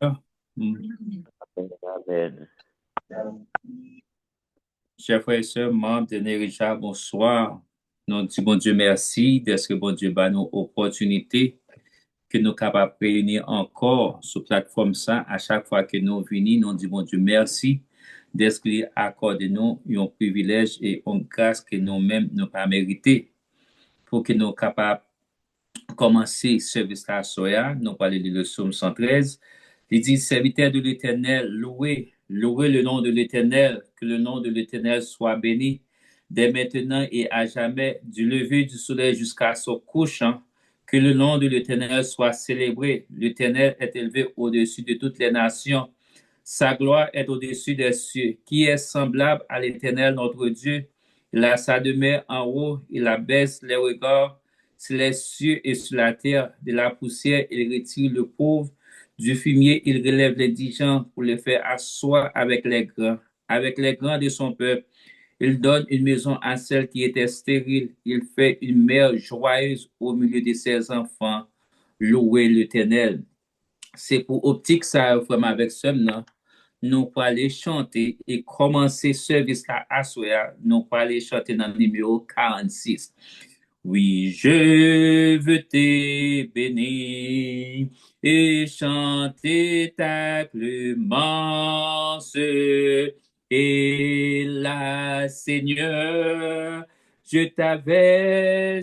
Mm. Amen. Chers frères et sœurs, membres de Richard, bonsoir. Nous disons bon Dieu merci d'être que bon Dieu bat nous opportunité que nous capables de réunir encore sur plateforme ça. À chaque fois que nous venons, nous disons bon Dieu merci d'être qu'il accorde nous un privilège et une grâce que nous-mêmes nous pas mérité pour que nous capables commencer service à soya. Nous parlons de le psaume 113. Il dit, serviteur de l'Éternel, louez le nom de l'Éternel, que le nom de l'Éternel soit béni, dès maintenant et à jamais, du lever du soleil jusqu'à son couchant, que le nom de l'Éternel soit célébré. L'Éternel est élevé au-dessus de toutes les nations. Sa gloire est au-dessus des cieux. Qui est semblable à l'Éternel, notre Dieu? Il a sa demeure en haut, il abaisse les regards sur les cieux et sur la terre. De la poussière, il retire le pauvre. Du fumier, il relève les indigents pour les faire asseoir avec les grands. Avec les grands de son peuple, il donne une maison à celle qui était stérile. Il fait une mère joyeuse au milieu de ses enfants. Louez l'Éternel. C'est pour optique ça, vraiment, avec ce non? Nous pour aller chanter et commencer service là à soir. Nous pour aller chanter dans le numéro 46. Oui, je veux te bénir et chanter ta clémence. Et là, Seigneur, je t'avais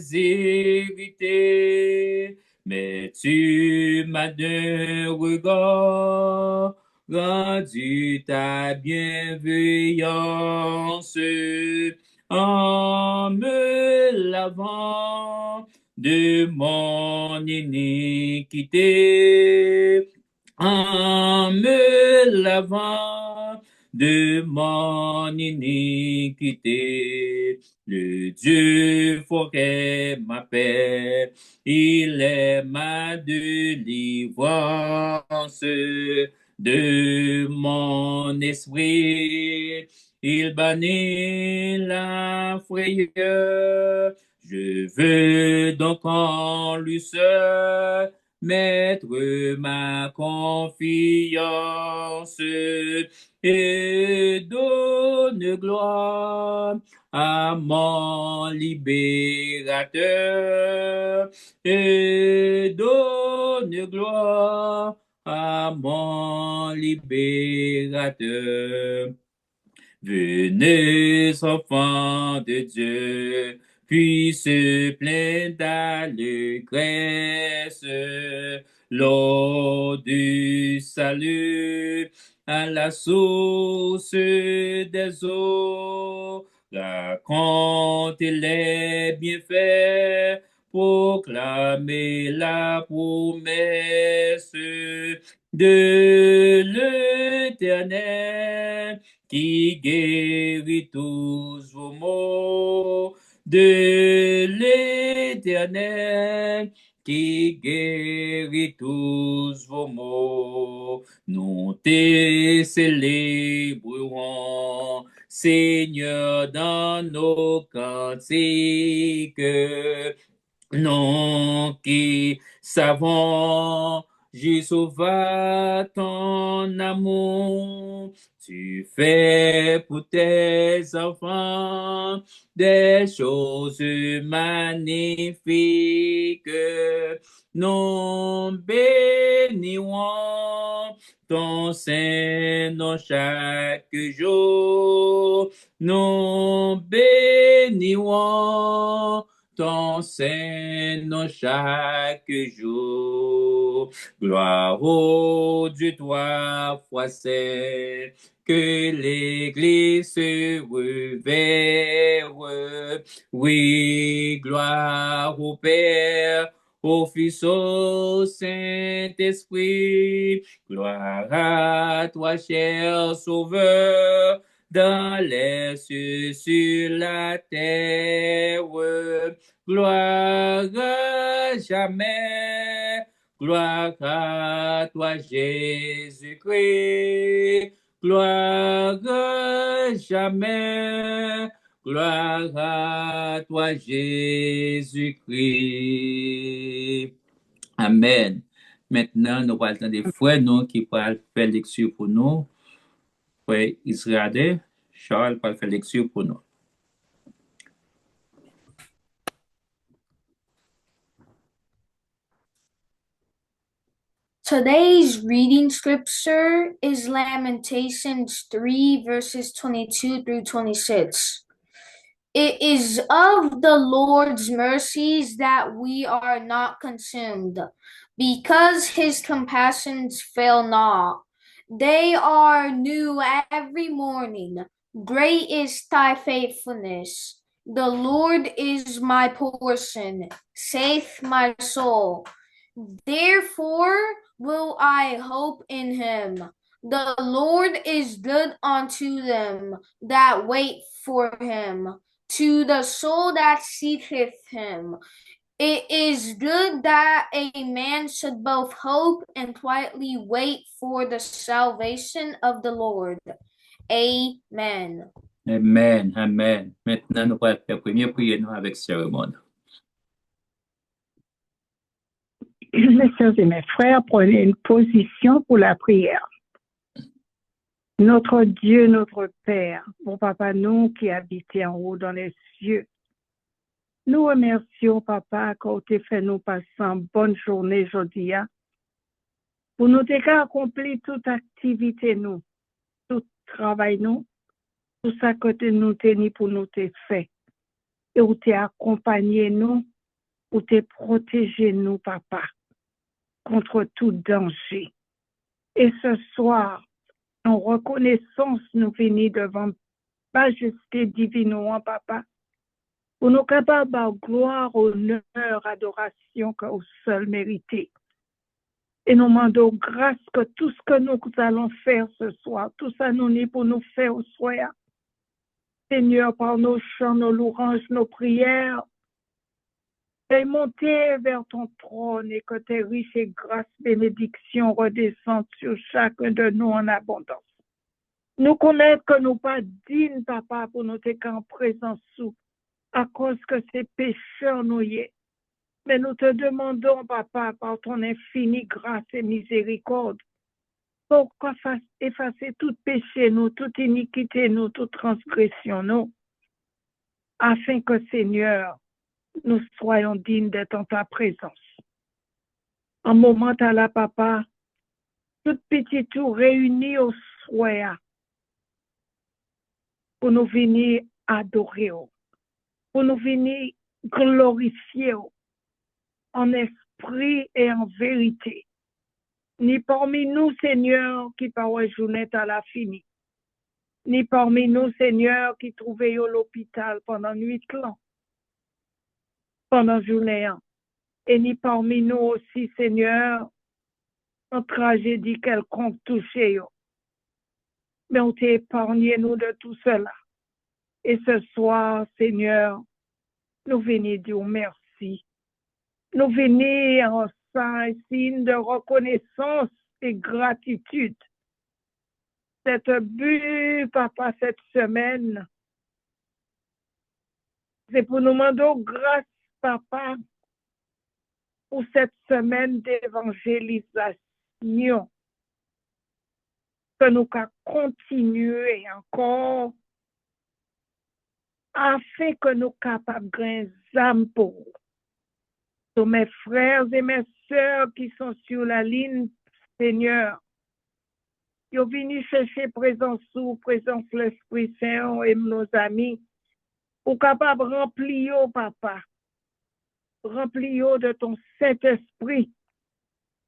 évité, mais tu m'as d'un regard rendu ta bienveillance en me lavant de mon iniquité, en me lavant de mon iniquité. Le Dieu forêt ma paix, il est ma délivrance de mon esprit. Il bannit la frayeur. Je veux donc en lui seul mettre ma confiance et donne gloire à mon libérateur et donne gloire à mon libérateur. Venez, enfants de Dieu, puis se plaindre d'allégresse, l'eau du salut à la source des eaux. Racontez les bienfaits, proclamez la promesse de l'Éternel qui guérit tous vos maux, de l'Éternel qui guérit tous vos maux. Nous te célébrerons, Seigneur, dans nos cantiques, nous qui savons, Jéhovah, ton amour, tu fais pour tes enfants des choses magnifiques. Nous bénirons ton Saint-Nom chaque jour. Nous bénirons ton Saint-Nom chaque jour. Gloire au Dieu trois fois saint, que l'Église se révère. Oui, gloire au Père, au Fils, au Saint-Esprit. Gloire à toi, cher Sauveur, dans les cieux, sur la terre. Gloire à jamais. Gloire à toi, Jésus-Christ. Gloire à jamais. Gloire à toi, Jésus-Christ. Amen. Maintenant, nous allons attendre des frères, nous, qui pourront faire lecture pour nous. Frère Israël, Charles, pour faire lecture pour nous. Today's reading scripture is Lamentations 3, verses 22 through 26. It is of the Lord's mercies that we are not consumed, because his compassions fail not. They are new every morning. Great is thy faithfulness. The Lord is my portion, saith my soul. Therefore will I hope in him. The Lord is good unto them that wait for him, to the soul that seeketh him. It is good that a man should both hope and quietly wait for the salvation of the Lord. Amen. Amen, amen. Maintenant, nous allons faire la première prière nous avec cérémonie. Mes sœurs et mes frères, prenez une position pour la prière. Notre Dieu, notre Père, mon Papa, nous qui habitons en haut dans les cieux, nous remercions, Papa, quand tu fait nous passer une bonne journée aujourd'hui, pour nous accomplir toute activité, nous, tout travail, nous, tout ça que tu nous tenus pour nous te fait. Et où tu accompagné nous, où tu protégé nous, Papa, contre tout danger. Et ce soir, en reconnaissance, nous venons devant majesté divine, Papa, pour nous capables de gloire, honneur, adoration qu'au seul mérité. Et nous demandons grâce que tout ce que nous allons faire ce soir, tout ça nous est pour nous faire au soir. Seigneur, par nos chants, nos louanges, nos prières, et monter vers ton trône et que tes riches et grâces bénédictions redescendent sur chacun de nous en abondance. Nous connaissons que nous pas dignes, Papa, pour nous être en présence sous, à cause que c'est pécheurs nous y est. Mais nous te demandons, Papa, par ton infinie grâce et miséricorde, pour effacer tout péché, nous, toute iniquité, nous, toute transgression, nous, afin que, Seigneur, nous soyons dignes d'être en ta présence. En moment à la, Papa, tout petit tout réunis au soir, pour nous venir adorer, pour nous venir glorifier en esprit et en vérité. Ni parmi nous, Seigneur, qui par journée à la fini, ni parmi nous, Seigneur, qui trouvaient à l'hôpital pendant 8 ans, pendant journée, et ni parmi nous aussi, Seigneur, en tragédie quelconque touché. Mais on t'a épargné nous de tout cela. Et ce soir, Seigneur, nous venons dire merci. Nous venons en signe de reconnaissance et gratitude. Cette but, Papa, cette semaine, c'est pour nous demander grâce, Papa, pour cette semaine d'évangélisation, que nous puissions continuer encore, afin que nous soyons capables de gagner âme pour tous mes frères et mes sœurs qui sont sur la ligne, Seigneur. Ils sont venus chercher présence sous, présence l'Esprit Saint et nos amis, pour capables de remplir, Papa, remplir de ton Saint-Esprit,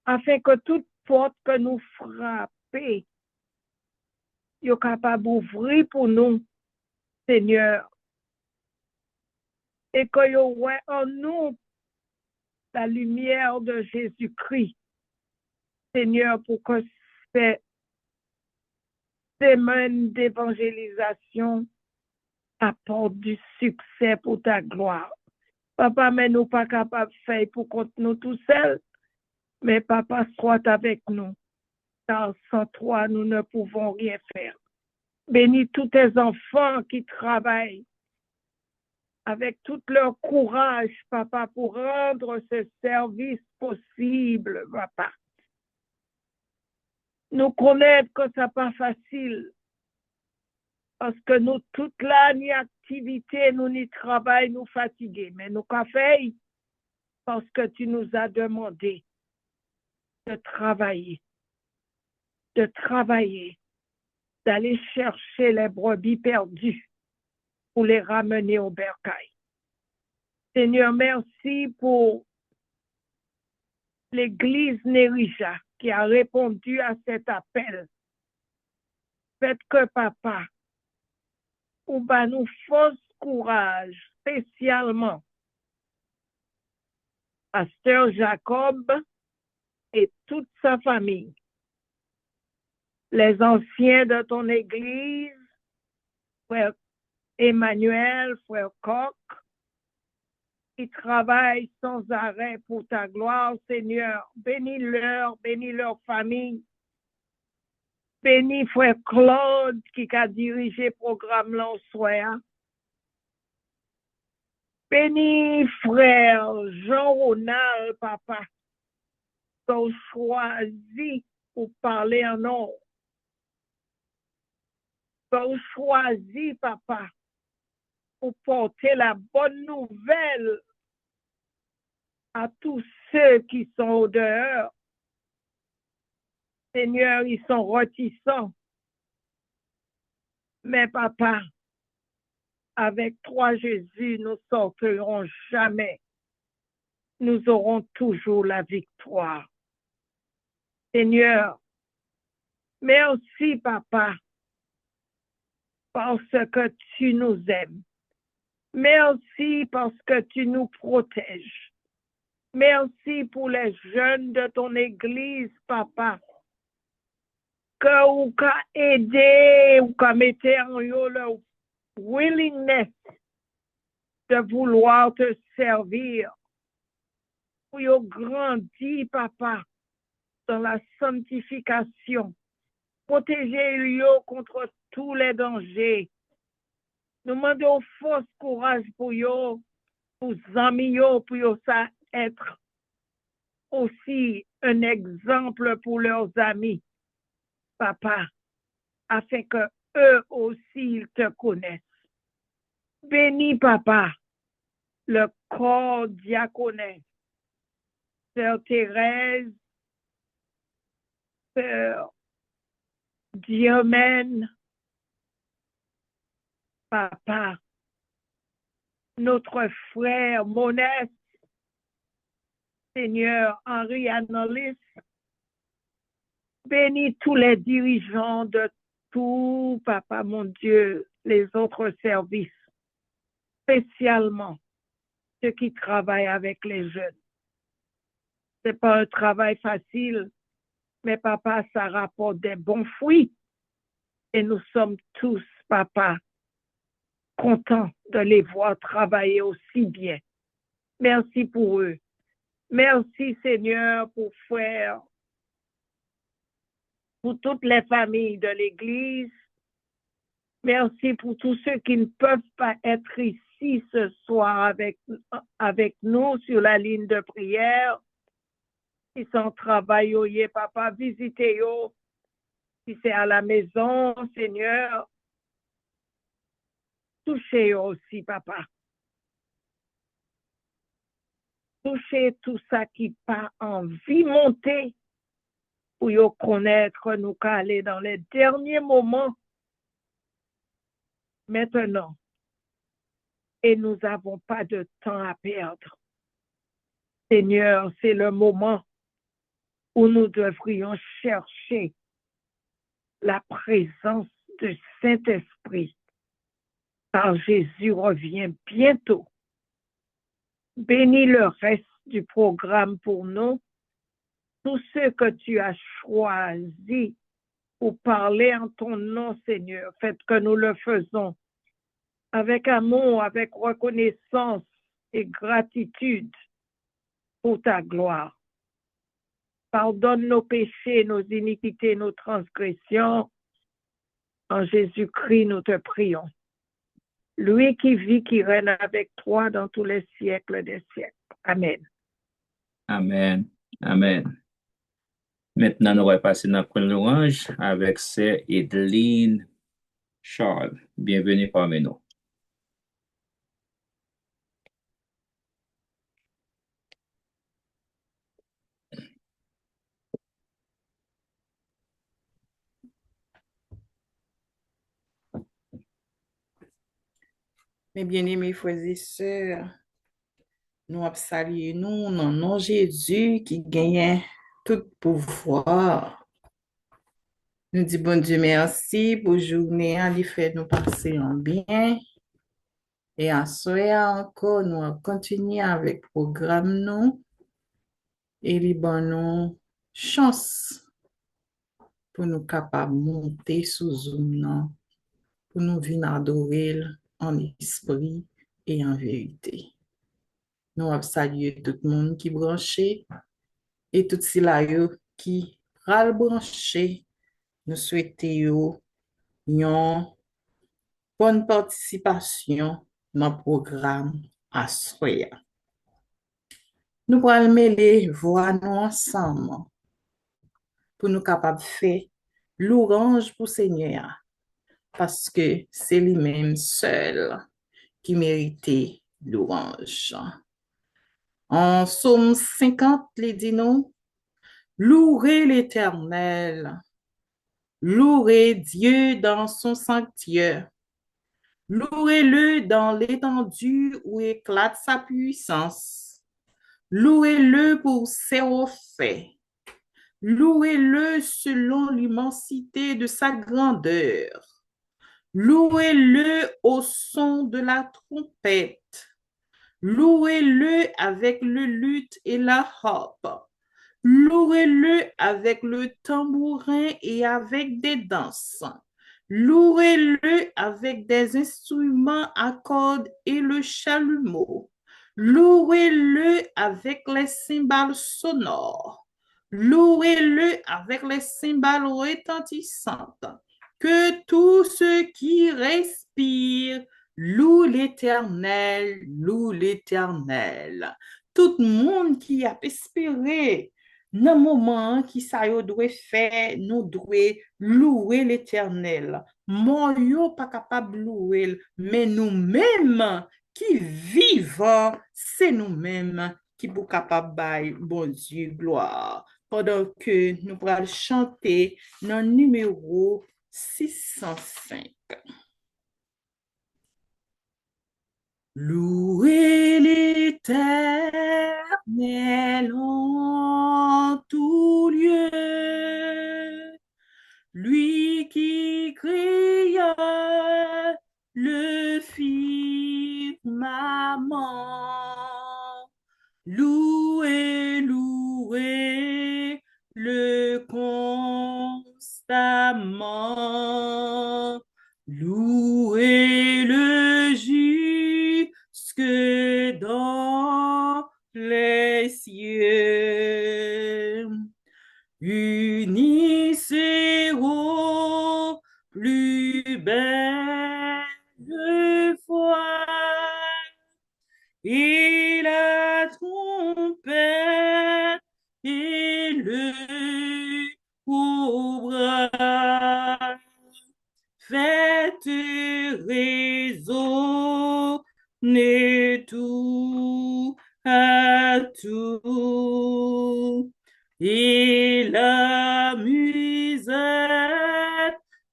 afin que toute porte que nous frappons, ils sont capables d'ouvrir pour nous, Seigneur, et que vous voyez en nous la lumière de Jésus-Christ, Seigneur, pour que ces semaines d'évangélisation apportent du succès pour ta gloire. Papa, mais nous pas capables de faire pour contre nous tout seuls, mais Papa, sois avec nous, car sans toi, nous ne pouvons rien faire. Bénis tous tes enfants qui travaillent avec tout leur courage, Papa, pour rendre ce service possible, Papa. Nous connaissons que ce n'est pas facile. Parce que nous, toute la ni activité, nous ni travail, nous fatigués. Mais nous qu'a fait parce que tu nous as demandé de travailler, d'aller chercher les brebis perdues pour les ramener au bercail. Seigneur, merci pour l'Église Nérija qui a répondu à cet appel. Faites que papa, ou nous force courage, spécialement Pasteur Jacob et toute sa famille, les anciens de ton Église, frère Emmanuel, frère Koch, qui travaillent sans arrêt pour ta gloire, Seigneur. Bénis leur famille. Bénis frère Claude qui a dirigé le programme l'an soir. Bénis frère Jean-Ronald, papa, qui a choisi pour parler en nom. Qui a choisi, papa, pour porter la bonne nouvelle à tous ceux qui sont au dehors. Seigneur, ils sont réticents. Mais papa, avec toi, Jésus, nous ne sortirons jamais. Nous aurons toujours la victoire. Seigneur, merci, papa, parce que tu nous aimes. Merci parce que tu nous protèges. Merci pour les jeunes de ton Église, papa, que ou ka aider ou ka mettre en eux leur willingness de vouloir te servir. Pour yo grandir, papa, dans la sanctification. Protéger yo contre tous les dangers. Nous demandons force, courage pour yo, pour amis yo, pour yo ça être aussi un exemple pour leurs amis, papa, afin que eux aussi ils te connaissent. Bénis, papa, le corps diaconais, Sœur Thérèse, Sœur Diomène, papa, notre frère Monès, Seigneur Henri Anolis, bénis tous les dirigeants de tout, papa, mon Dieu, les autres services, spécialement ceux qui travaillent avec les jeunes. Ce n'est pas un travail facile, mais papa, ça rapporte des bons fruits. Et nous sommes tous, papa, contents de les voir travailler aussi bien. Merci pour eux. Merci, Seigneur, pour faire, pour toutes les familles de l'Église. Merci pour tous ceux qui ne peuvent pas être ici ce soir avec nous sur la ligne de prière. Qui sont au travail, papa, visitez-yo. Si c'est à la maison, Seigneur, touchez-yo aussi, papa. Touchez tout ça qui pas envie de monter pour yo connaître nous caler dans les derniers moments maintenant. Et nous n'avons pas de temps à perdre. Seigneur, c'est le moment où nous devrions chercher la présence du Saint-Esprit. Car Jésus revient bientôt. Bénis le reste du programme pour nous, tous ceux que tu as choisis pour parler en ton nom, Seigneur. Faites que nous le faisons avec amour, avec reconnaissance et gratitude pour ta gloire. Pardonne nos péchés, nos iniquités, nos transgressions. En Jésus-Christ, nous te prions. Lui qui vit, qui règne avec toi dans tous les siècles des siècles. Amen. Amen. Amen. Maintenant, nous allons passer dans le coin de l'orange avec c'est Edeline Charles. Bienvenue parmi nous. Mes bien-aimés frères et sœurs, nous saluons nous dans le nom de Jésus qui gagne tout pouvoir. Nous disons bon Dieu merci pour la journée, il fait nous passer en bien. Et à soir encore, nous allons continuer avec le programme nous et il nous chance pour nous capables de monter sous Zoom non, pour nous venir adorer en esprit et en vérité. Nous allons saluer tout le monde qui est branché et tout cela qui ral branché. Nous souhaitons une bonne participation dans le programme à soya. Nous allons mêler voix nous ensemble pour nous capables de faire l'orange pour Seigneur parce que c'est lui-même seul qui méritait l'orange. En Psaume 50, les dit nous, louez l'Éternel, louez Dieu dans son sanctuaire, louez-le dans l'étendue où éclate sa puissance, louez-le pour ses faits, louez-le selon l'immensité de sa grandeur, louez-le au son de la trompette, louez-le avec le luth et la harpe. Louez-le avec le tambourin et avec des danses. Louez-le avec des instruments à cordes et le chalumeau. Louez-le avec les cymbales sonores. Louez-le avec les cymbales retentissantes. Que tous ceux qui respirent louent l'Éternel, louent l'Éternel. Tout le monde qui a espéré dans le moment qui ça doit faire, nous devons louer l'Éternel. Moi, yo pas capable de louer, mais nous-mêmes qui vivons, c'est nous-mêmes qui sommes capables de bailler, bon Dieu, gloire. Pendant que nous allons chanter dans le numéro 605. Louez l'Éternel en tout lieu, lui qui créa le firmament. Louez, louez le constamment. Louez le jusque dans les cieux. Unissez aux plus belles voix et la trompette et le haut bras. Faites résonner tout à tout, et la musette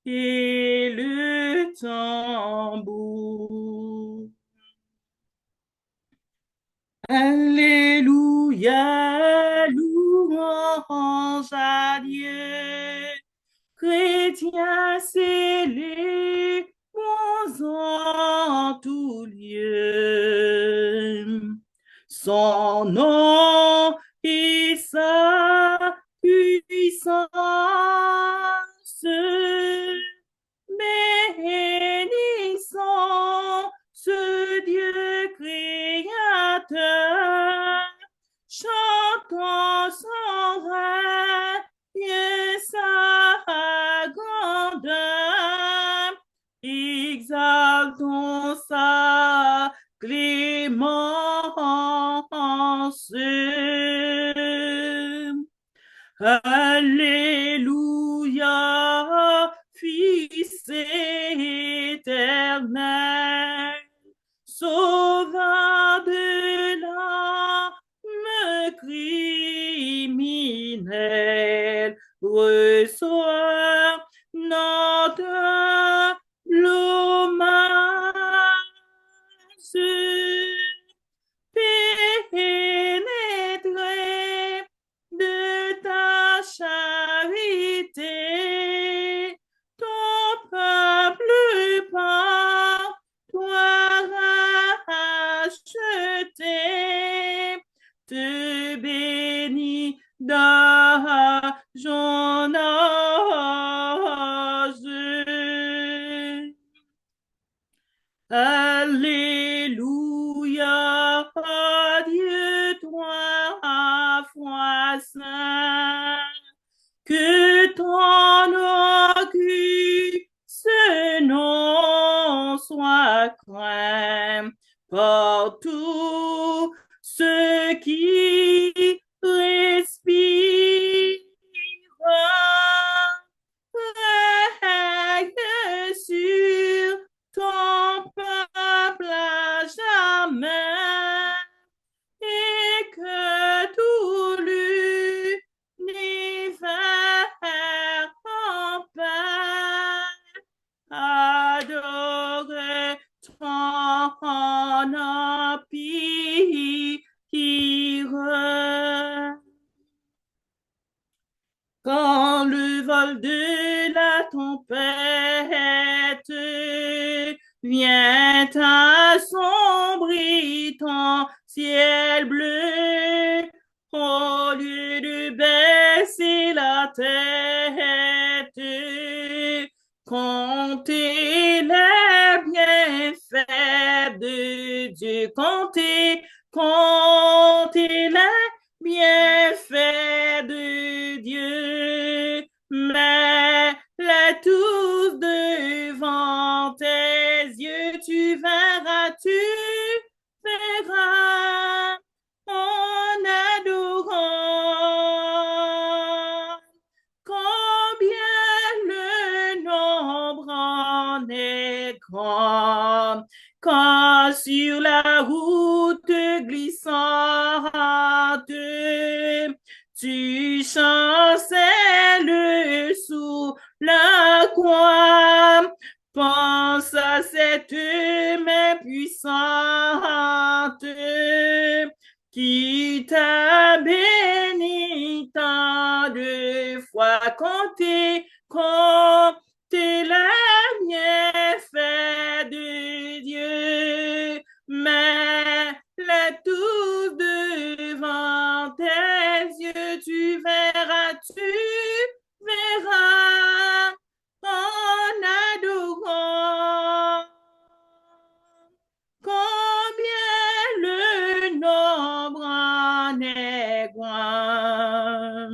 et le tambour. Alléluia, louange à Dieu. Chrétiens, célébrons en tout lieu. Son nom et sa puissance, bénissons ce Dieu créateur, chantons son règne, sa grandeur, exaltons sa clémence. Alléluia. Fils éternel, sauveur de l'âme criminelle, reçois notre hommage. Pénétré de ta charité, ton peuple par toi racheté, te bénis dans ton âge. Alléluia, Dieu, toi, foi saint, que ton auguste nom soit craint par tous ceux qui respirent. Règne sur ton peuple à jamais, et que tout l'univers en paix adore ton empire. Quand le vol de la tempête vient assombrir ton ciel bleu, au lieu de baisser la tête, comptez les bienfaits de Dieu, comptez les bienfaits de Dieu, mais les tous devant tes yeux, tu verras en adorant. Combien le nombre en est grand, quand sur la route glissante, tu chancelles sous la croix. Pense à cette main puissante qui t'a béni tant de fois. Comptez les bienfaits de Dieu, mais les tous devant tes yeux, tu verras en adorant. Combien le nombre en est grand.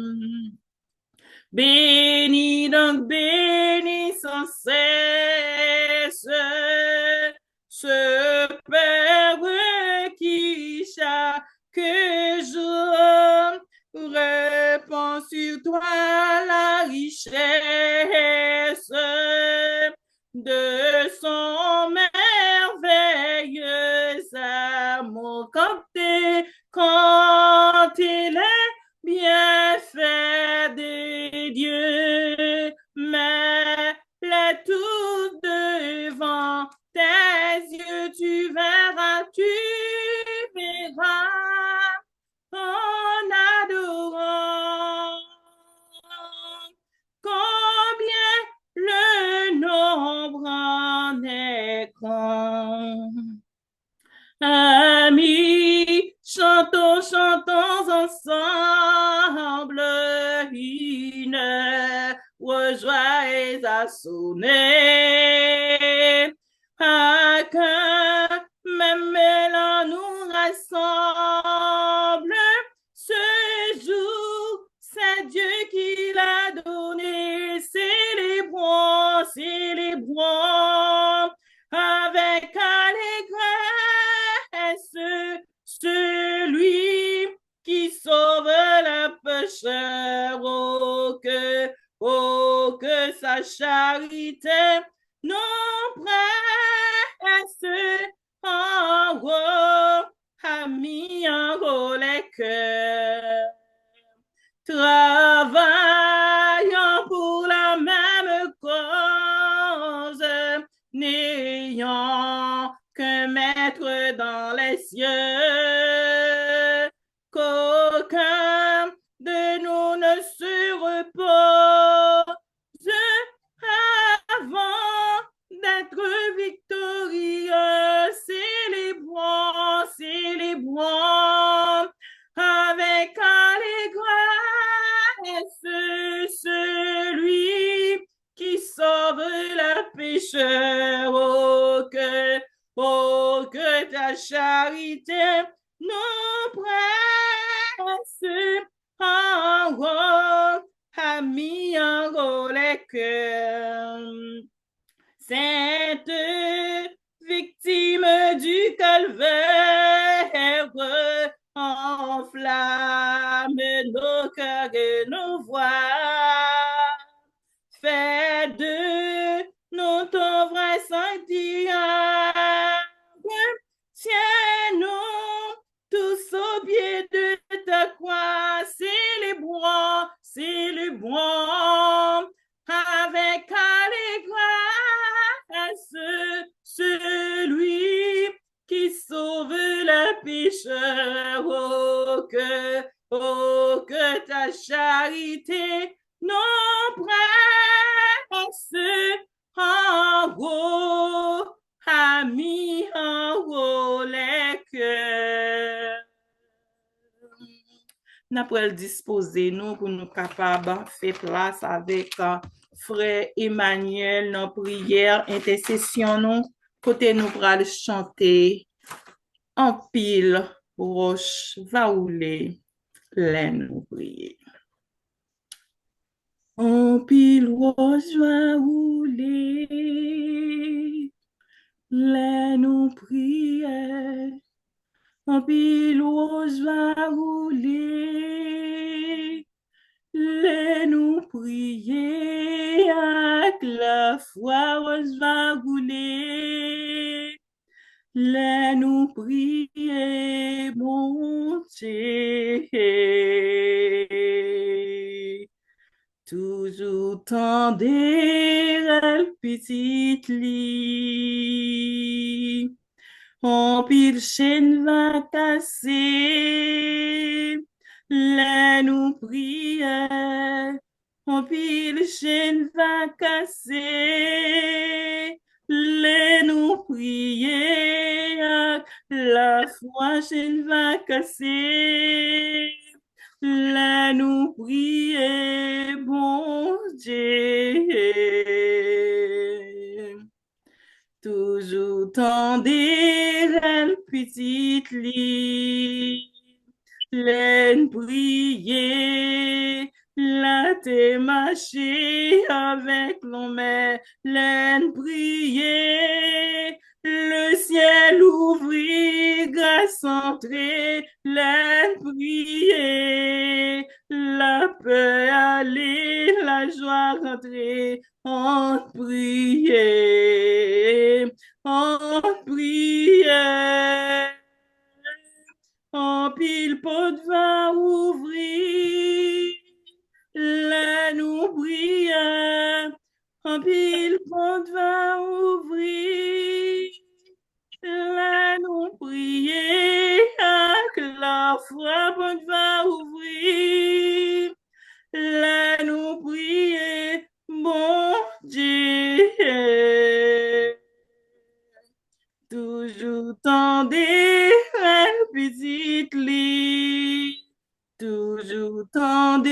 Bénis donc, bénis sans cesse ce Père qui chaque jour répand sur toi la richesse de son merveilleux amour. Comptez les bienfaits de Dieu, mais les tous devant tes yeux, tu verras en adorant. Combien le nombre en est grand. Amis, chantons ensemble une joie à sonner. À qu'un même mélange nous rassemble. Ce jour, c'est Dieu qui l'a donné. Célébrons avec allégresse celui qui sauve le pécheur. Oh, que sa charité nous presse en haut, amis en haut les cœurs. Travaillant pour la même cause, n'ayant qu'un maître dans les cieux, qu'aucun de nous ne se repose avant d'être victorieux. Célébrons, célébrons avec allégresse celui qui sauve le pécheur. Oh, que ta charité nous presse en haut, amis en haut les cœurs. Sainte victime du calvaire, enflamme nos cœurs et nos voix. Fais de nous ton vrai sanctuaire. Tiens-nous tous au pied de ta croix. Célébrons, célébrons avec allégresse celui qui sauve le pécheur. Oh, que ta charité nous presse en haut, amis en haut les cœurs. Nous pourrons disposer nous pour nous capables faire place avec frère Emmanuel dans prière, intercession nous, côté nous pour chanter en pile roche va rouler, nous prier. En pile roche va rouler, nous prier. En pile roche va rouler, nous prier. Avec la foi roche va rouler, nous prier, mon Dieu. Toujours tendre petite lit, en pile chaîne va casser, nous prier, en pile chaîne va casser, nous prier, la foi chaîne va casser. Nous prier, bon Dieu. Toujours tendre petite lit, nous prier, la te marcher avec l'homme, nous prier, le ciel ouvrir, grâce entrée, nous prier, la paix aller, la joie rentrer, en prier, en prier. En pile pot va ouvrir, nous prier. En pile pot va ouvrir, nous prier. Que la foi pot va ouvrir, nous prier. Bon Dieu. Toujours tendez petite lit, toujours tendez,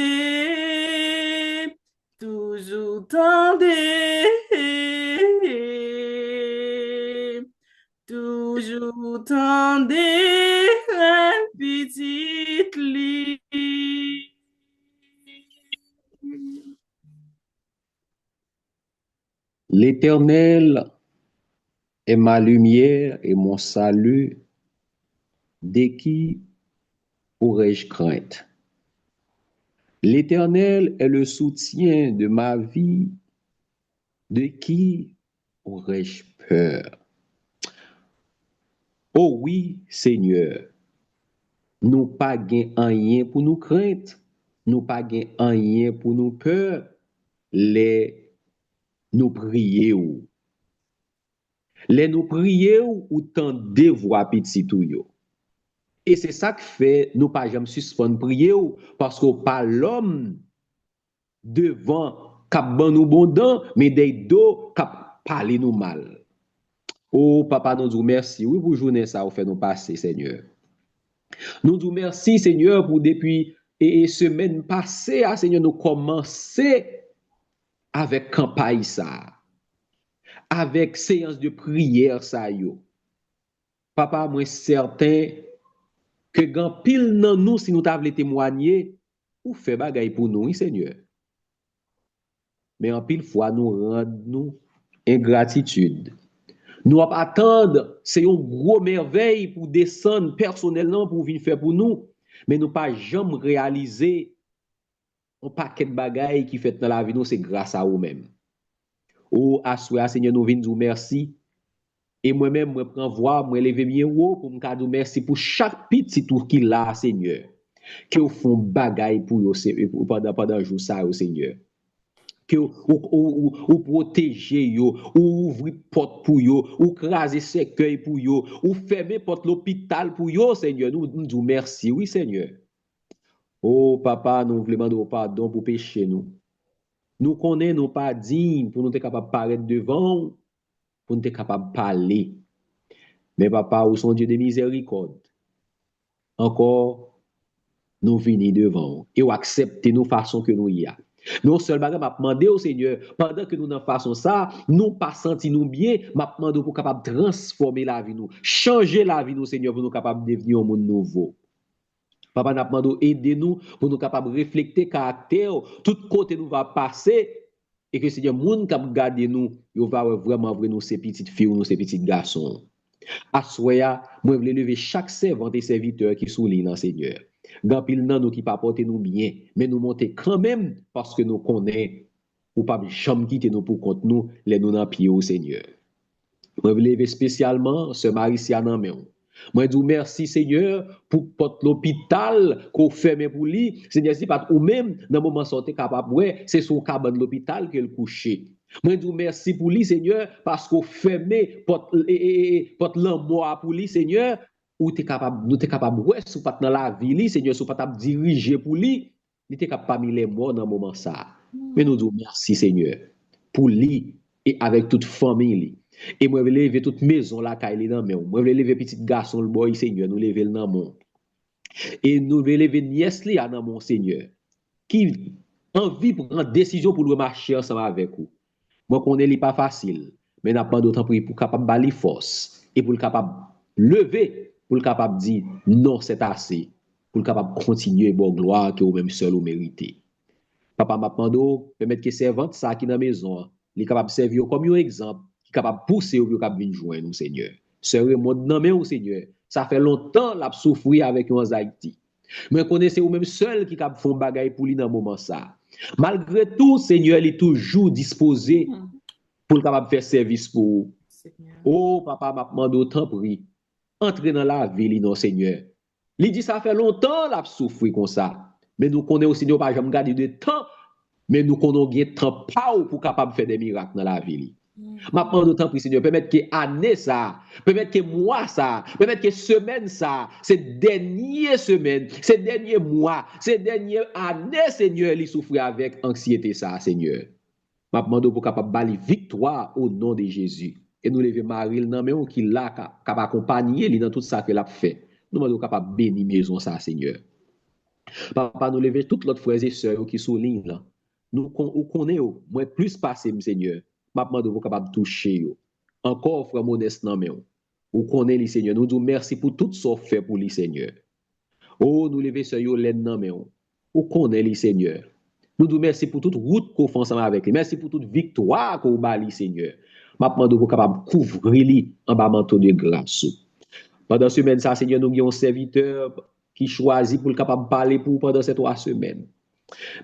toujours tendez, toujours tendez petite lit. L'Éternel est ma lumière et mon salut. De qui aurais-je crainte? L'Éternel est le soutien de ma vie. De qui aurais-je peur? Oh oui, Seigneur, nous pas gain rien pour nous craindre, nous pas gain rien pour nous peur, les nous prier ou. Les nous prier ou tendez voix petit tout yo. Et c'est ça que fait nous pas jamais suspendre prier ou parce que pas l'homme devant cap ban nous bon dent mais des dos cap parler nous mal. Oh papa nous disons merci oui pour journée ça ou fait nous passer Seigneur. Nous disons merci Seigneur pour depuis et semaine passée Seigneur nous commencer avec campagne ça. Avec séance de prière ça yo. Papa, moi certain que grand pile nan nous si nous t'avons témoigner ou fait bagay pour nous, oui, Seigneur. Mais en pile fois nous rend nous ingratitude. Nous attendre c'est une gros merveille pour descendre personnellement pour venir faire pour nous, mais nous pas jamais réaliser un paquet de bagay qui fait dans la vie nous c'est grâce à vous-même. Oh, assoya, Seigneur, nous venons dire merci. Et moi-même, je prends voix, je lève bien haut pour me dire merci pour chaque petit tour qu'il a, Seigneur. Que vous font bagaille pour vous pendant jour ça, Seigneur. Que vous protégez yo, ou ouvrir porte pour yo, ou craser cercueil pour yo, ou fermer porte l'hôpital pour yo, Seigneur. Nous disons merci, oui, Seigneur. Oh, papa, nous voulons demander pardon pour pécher nous. Nous connaissons nous pas dignes pour nous être capables de paraître devant, pour nous être capables de parler. Mais papa, vous sont Dieu de miséricorde. Encore, nous venons devant et vous acceptez nous façon que nous y a. Non seulement m'a demandé au Seigneur, pendant que nous n'en faisons ça, nous pas senti nous bien, m'a demandé pour capable transformer la vie nous, changer la vie nous Seigneur pour nous capable de devenir un monde nouveau. Papa n'a demandé aider nous pour nous capable refléter caractère, tout côté nous va passer et que Seigneur monde qui garder nous, il va vraiment voir nous ces petites filles ou nous ces petits garçons. Assoya, moi je veux lever chaque servante et serviteur qui souligne dans Seigneur. Grand pile nan nous qui pas porter nous bien, mais nous monter quand même parce que nous connaissons ou pas jamais quitter nous pour compte nous les nous dans pied au Seigneur. Moi je lever spécialement ce Maricia nan men. Moi dis merci Seigneur pour porte l'hôpital qu'on ferme pour lui. Seigneur si pas ou même dans moment sorti capable ouais, c'est son cabane de l'hôpital qu'elle couché. Moi dis merci pour lui Seigneur parce qu'on ferme porte l'amour pour lui Seigneur. Ou t'es capable, nous t'es capable, ouais, sous pas dans la vie, Seigneur, sous pas t'a diriger pour lui, il était capable parmi les morts dans le moment ça. Mais nous disons merci, Seigneur, pour lui et avec toute famille. Et moi, je vais lever toute maison là, quand il est dans le moi, je vais lever petit garçon, le boy, Seigneur, nous lever le nom. Et nous vais lever nièce là dans mon Seigneur, qui envie pour prendre décision pour le marcher ensemble avec vous. Moi, qu'on est pas facile, mais n'a pas d'autant pour capable bali force et pour le capable lever pour le capable de dire non, c'est assez, pour le capable de continuer bon gloire que vous-même seul vous méritez. Papa m'a demandé, permettre que servante ça qui dans la maison, il est capable de servir comme un exemple, qui est capable de pousser ou capable de joindre nous, Seigneur. Sœur mon non mais au Seigneur, ça fait longtemps l'a souffrir avec un Haïti. Mais connaissez vous même seul qui capable faire bagaille pour lui dans moment ça. Malgré tout, Seigneur, il est toujours disposé pour le capable de faire service pour vous. Oh papa m'a demandé autant prix. Entrer dans la vie, non, Seigneur. Il dit ça fait longtemps l'a souffrir comme ça. Mais nous connaissons aussi, nous pas jamais garder de temps, mais nous connaissons bien temps pour capable faire des miracles dans la vie. Maintenant, d'autant plus, Seigneur, permettre que année ça, permettre que mois ça, permettre que semaine ça, ces dernières semaines, ces derniers mois, ces dernières années, Seigneur, il souffre avec anxiété ça, Seigneur. Maintenant, pour capable bali victoire au nom de Jésus. Et nous lever Marie nan men qui là capable accompagner lui dans tout ça que l'a fait. Nous sommes capable bénir maison ça Seigneur. Papa nous lever toutes l'autre frères et sœurs qui soulignent là. Nous connaissons moi plus passer Seigneur. Maintenant nous capable toucher yo. Encore frère modeste nan men. Ou connaît les Seigneur. Nous disons merci pour tout ce fait pour les Seigneur. Oh nous lever sœur yo l'aide nan men. Ou connaît les Seigneur. Nous disons merci pour toute route qu'on fait ensemble avec lui. Merci pour toute victoire qu'on bali Seigneur. Maintenant, nous sommes capables de couvrir en bas manteau de grâce. Pendant cette semaine, ça, Seigneur, nous avons un serviteur qui choisit pour le capable de parler pour pendant ces 3 semaines.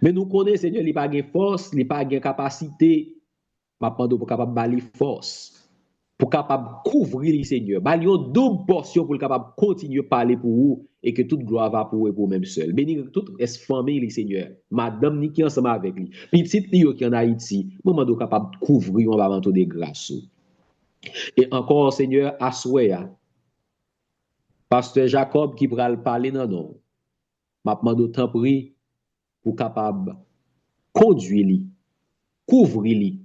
Mais nous connaissons, Seigneur, il n'a pas de force, il n'a pas de capacité m'a demandé pour capable bali force, pour capable couvrir les Seigneur, bali une double portion pour capable continuer à parler pour vous et que toute gloire va pour vous même seul. Béni toute famille les Seigneur, madame ni qui ensemble avec lui, petite li qui en Haïti, maman do capable couvrir on va rentrer de grâce. Et encore Seigneur assoya pasteur Jacob qui pral parler nan non. M'a demandé temps pris pour capable conduire lui, couvrir lui,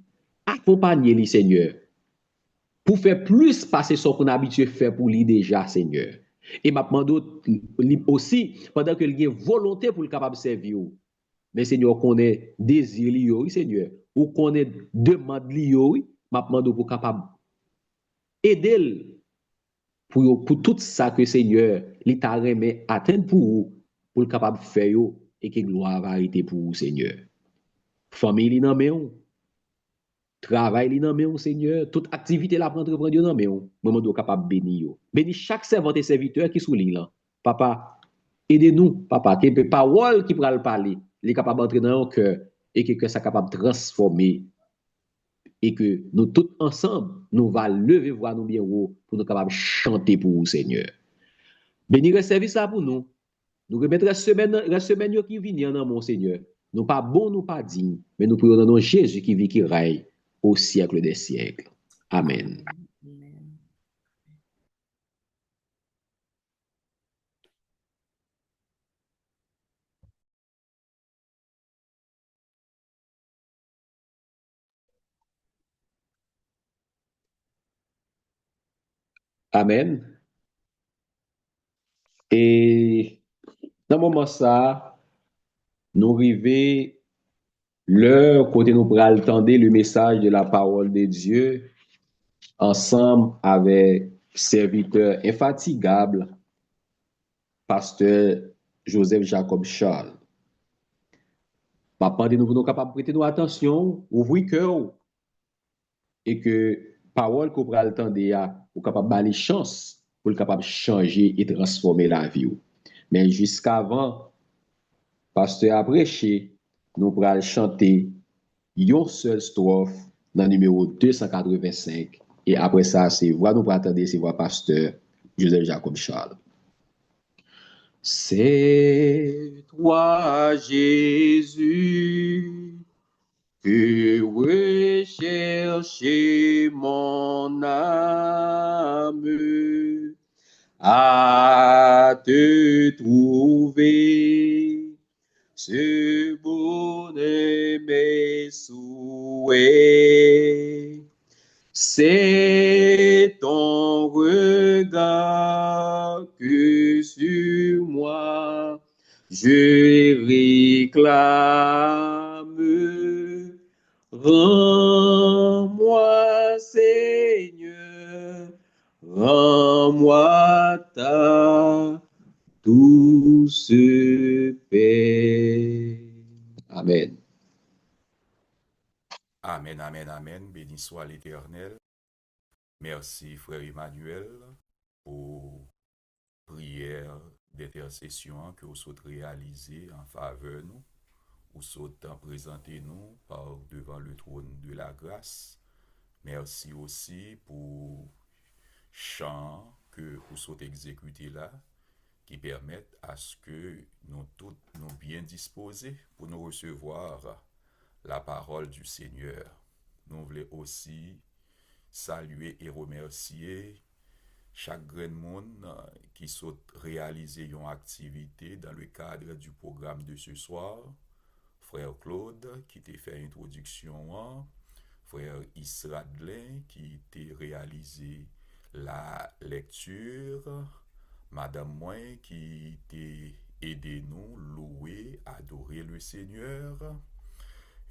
accompagner lui Seigneur. Pour faire plus passer ce qu'on a habitué à faire pour lui déjà, Seigneur. Et m'a demandé aussi, pendant que il a volonté pour le capable de servir. Mais Seigneur, qu'on ait désir, oui, Seigneur, ou qu'on ait demande, oui, m'a demandé pour capable aider pour tout ça que Seigneur, l'État remet atteindre pour vous, pour le capable de faire, et que gloire va arrêter pour vous, Seigneur. Famille, non, mais travail li nan men Seigneur, toute activité la prendre prendre nan men moment do capable béni yo. Béni chaque servante et serviteur qui sous li là. Papa, aidez-nous, papa, que parole qui pral parler, li capable entrer dans notre cœur et que ça capable transformer et que nous tous ensemble, nous va lever voix nous bien haut pour nous capable chanter pour vous Seigneur. Béni le service ça pour nous. Nous remettre la semaine qui vient dans mon Seigneur. Nous pas bon, nous pas dignes, mais nous prions dans nom Jésus qui vit qui règne au siècle des siècles. Amen. Amen. Et dans le moment ça, nous arrivons l'heure côté nous pral tendre le message de la parole de Dieu ensemble avec serviteur infatigable, pasteur Joseph Jacob Charles. Papa, nous sommes capables de prêter nos attention, ouvrir cœur et que parole qu'on pral tendre pour capable donner chance pour capable changer et transformer la vie. Mais jusqu'avant pasteur a prêché, nous pral chanter une seule strophe dans le numéro 285 et après ça c'est voix nous attendre c'est voix pasteur Joseph Jacob Charles. C'est toi Jésus que recherche mon âme à te trouver. Ce bonheur mes souhaits, c'est ton regard que sur moi je réclame. Rends-moi, Seigneur, rends-moi ta douce paix. Amen. Amen, amen, amen. Béni soit l'Éternel. Merci, frère Emmanuel, pour prière d'intercession que vous souhaitez réaliser en faveur de nous, ou souhaitez présenter nous par devant le trône de la grâce. Merci aussi pour chant que vous souhaitez exécuter là, qui permettent à ce que nous tous nous bien disposés pour nous recevoir la parole du Seigneur. Nous voulons aussi saluer et remercier chaque grand monde qui souhaite réaliser une activité dans le cadre du programme de ce soir. Frère Claude qui t'a fait introduction, frère Isradlin qui t'a réalisé la lecture, Madame Moin qui t'a aidé nous louer, adorer le Seigneur,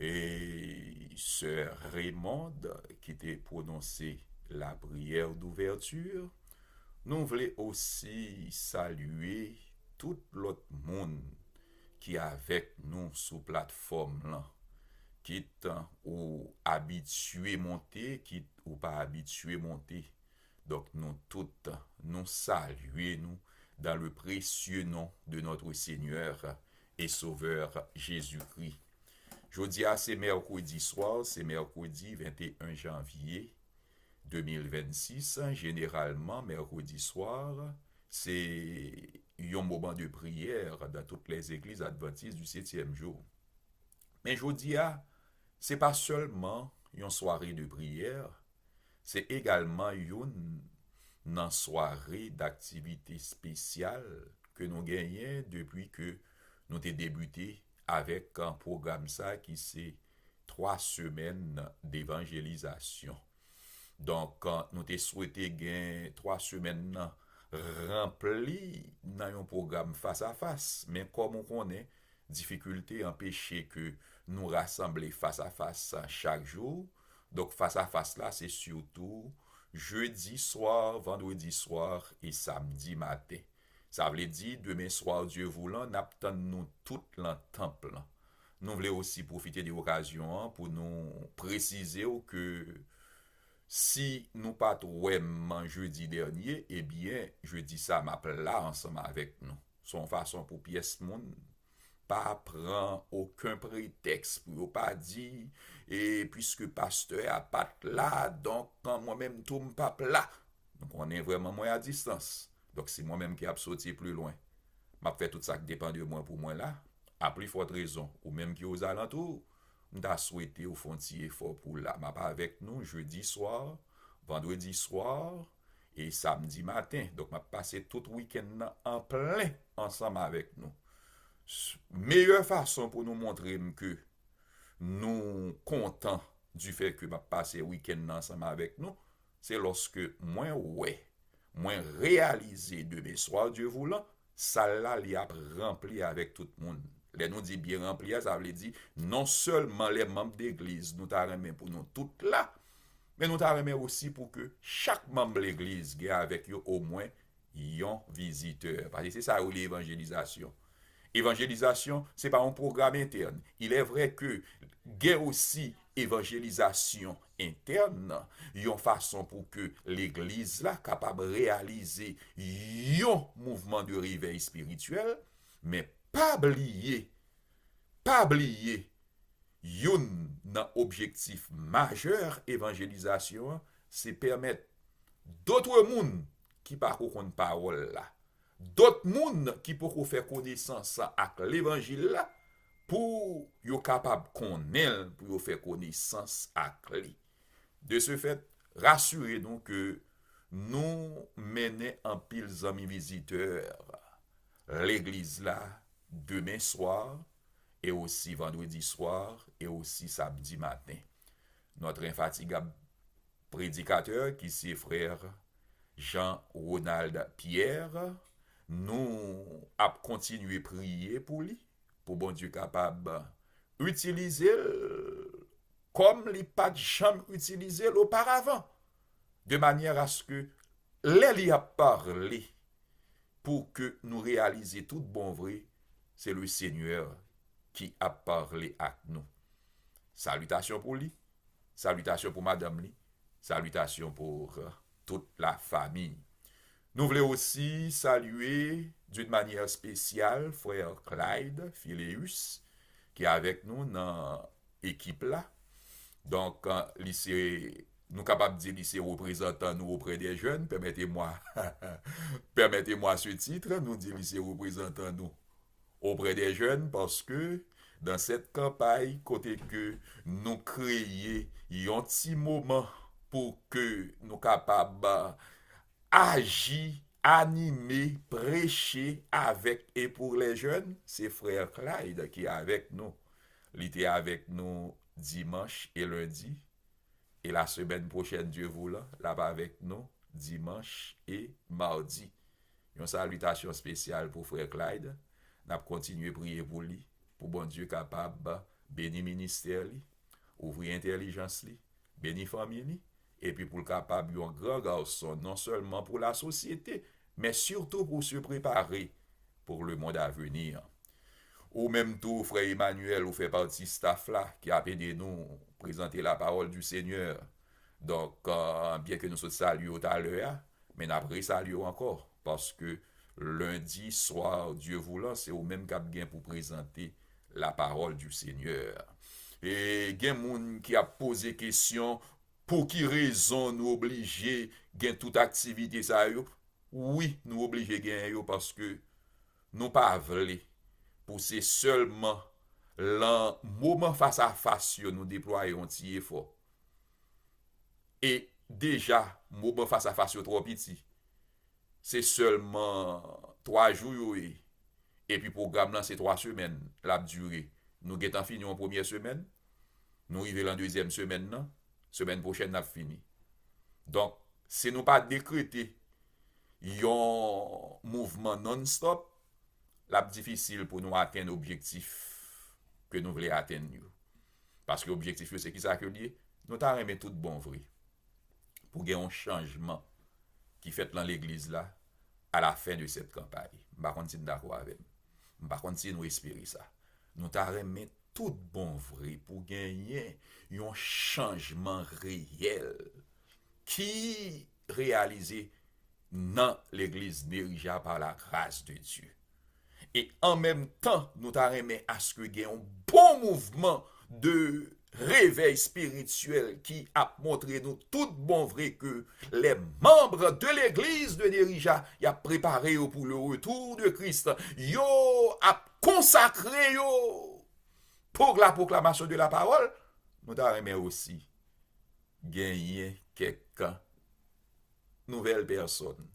et sœur Raymond qui t'a prononcé la prière d'ouverture. Nous voulons aussi saluer tout l'autre monde qui est avec nous sur plateforme là, qui est ou habitué monter, qui ou pas habitué monter. Donc nous toutes nous saluons nous dans le précieux nom de notre Seigneur et Sauveur Jésus-Christ. Jeudi, c'est mercredi soir, c'est mercredi 21 janvier 2026. Généralement, mercredi soir, c'est un moment de prière dans toutes les églises adventistes du 7e jour. Mais jeudi, c'est pas seulement une soirée de prière, c'est également une soirée d'activité spéciale que nous gagnons depuis que nous avons débuté avec un programme ça qui c'est 3 semaines d'évangélisation. Donc, nous avons souhaité gagner 3 semaines remplies dans un programme face à face. Mais comme on connaît, difficulté empêcher que nous rassembler face à face chaque jour. Donc, face à face là, c'est surtout jeudi soir, vendredi soir et samedi matin. Ça veut dire, demain soir, Dieu voulant, nous attendons tout le temple. Nous voulons aussi profiter de l'occasion pour nous préciser que si nous pas vraiment jeudi dernier, eh bien, jeudi ça m'a là ensemble avec nous. Son façon pour pièce monde pas prend aucun prétexte pour pas dire et puisque pasteur a pas là donc quand moi-même tout pas là. Donc on est vraiment moins à distance. Donc c'est moi-même qui a sauté plus loin. M'a fait tout ça qui dépend de moi pour moi là. À plus forte raison ou même qui aux alentours. M'ta souhaité au fond petit effort pour là. M'a pas avec nous jeudi soir, vendredi soir et samedi matin. Donc m'a passé tout week-end en plein ensemble avec nous. Meilleure façon pour nous montrer que nous contents du fait que m'a passé week-end ensemble avec nous, c'est lorsque moins réalisé demain soir Dieu voulant, ça là li a rempli avec tout le monde. Les nous dit bien rempli, ça veut dire non seulement les membres d'église nous t'a remis pour nous toutes là, mais nous t'a remis aussi pour que chaque membre de l'église ait avec eux au moins un visiteur. Parce que c'est ça l'évangélisation. Évangélisation, ce n'est pas un programme interne. Il est vrai que il y a aussi évangélisation interne, une façon pour que l'Église là capable de réaliser un mouvement de réveil spirituel, mais pas oublier, un objectif majeur évangélisation, c'est permettre d'autres mondes qui parcourent parole là. D'autres monde qui peuvent faire connaissance avec l'évangile là pour être capable de connaître, pour faire connaissance avec lui. De ce fait, rassurez-nous que nous menons en pile amis visiteurs l'église là demain soir et aussi vendredi soir et aussi samedi matin. Notre infatigable prédicateur qui c'est frère Jean-Ronald Pierre, nous avons continué à prier pour lui, pour bon Dieu capable d'utiliser comme il pas jamais utilisé auparavant, de manière à ce que les a parlé pour que nous réalisions tout bon vrai, c'est le Seigneur qui a parlé à nous. Salutations pour lui, salutations pour madame lui, salutations pour toute la famille. Nous voulons aussi saluer d'une manière spéciale frère Clyde Phileus qui est avec nous dans l'équipe là. Donc, lycée, nous capables de dire lycée représentant nous auprès des jeunes, permettez-moi ce titre, nous dit lycée représentant nous auprès des jeunes parce que dans cette campagne, côté que nous créons un petit moment pour que nous capables agir, animer, prêcher avec et pour les jeunes, c'est frère Clyde qui est avec nous. Il était avec nous dimanche et lundi. Et la semaine prochaine, Dieu voulant, là-bas avec nous, dimanche et mardi. Une salutation spéciale pour frère Clyde. Nous allons continuer à prier pour lui, pour bon Dieu capable de bénir le ministère, ouvrir l'intelligence, bénir la famille, et puis pour le capable d'un grand garçon, non seulement pour la société, mais surtout pour se préparer pour le monde à venir. Ou même tout, frère Emmanuel, ou fait partie de staff là, qui a aidé nous présenter la parole du Seigneur. Donc, bien que nous soyons salués tout à l'heure, mais nous avons salué encore, parce que lundi soir, Dieu voulant, c'est au même cap gain pour présenter la parole du Seigneur. Et gen moun qui a posé question, pour qui raison nous obligés gen toute activité ça yo? Oui, nous obligés gen yo parce que nous pas vle pour c'est seulement le moment face à face nous déployons un petit effort. Et déjà, moment face à face trop petit. C'est seulement 3 jours et puis programme là c'est 3 semaines la durée. Nous avons fini en première semaine, nous arrivons en deuxième semaine là, semaine prochaine n'a fini. Donc, si nous pas décréter un mouvement non-stop, la difficile pour nous atteindre l'objectif que nous voulons atteindre. Parce que l'objectif c'est qui ça que lié, nous t'avons remis tout bon vrai. Pour qu'il y ait un changement qui fait dans l'église là à la fin de cette campagne. Je ne suis pas d'accord avec nous. Je ne suis pas espérer ça. Nous t'avons remis tout bon vrai pour gagner un changement réel qui réalisé dans l'église dirigée par la grâce de Dieu. Et en même temps, nous t'avons remis à ce qu'il y ait un bon mouvement de réveil spirituel qui a montré nous tout bon vrai que les membres de l'église de Nerija y a préparé pour le retour de Christ. Yo a consacré yo pour la proclamation de la parole. Nous avons aussi gagné quelques nouvelles personnes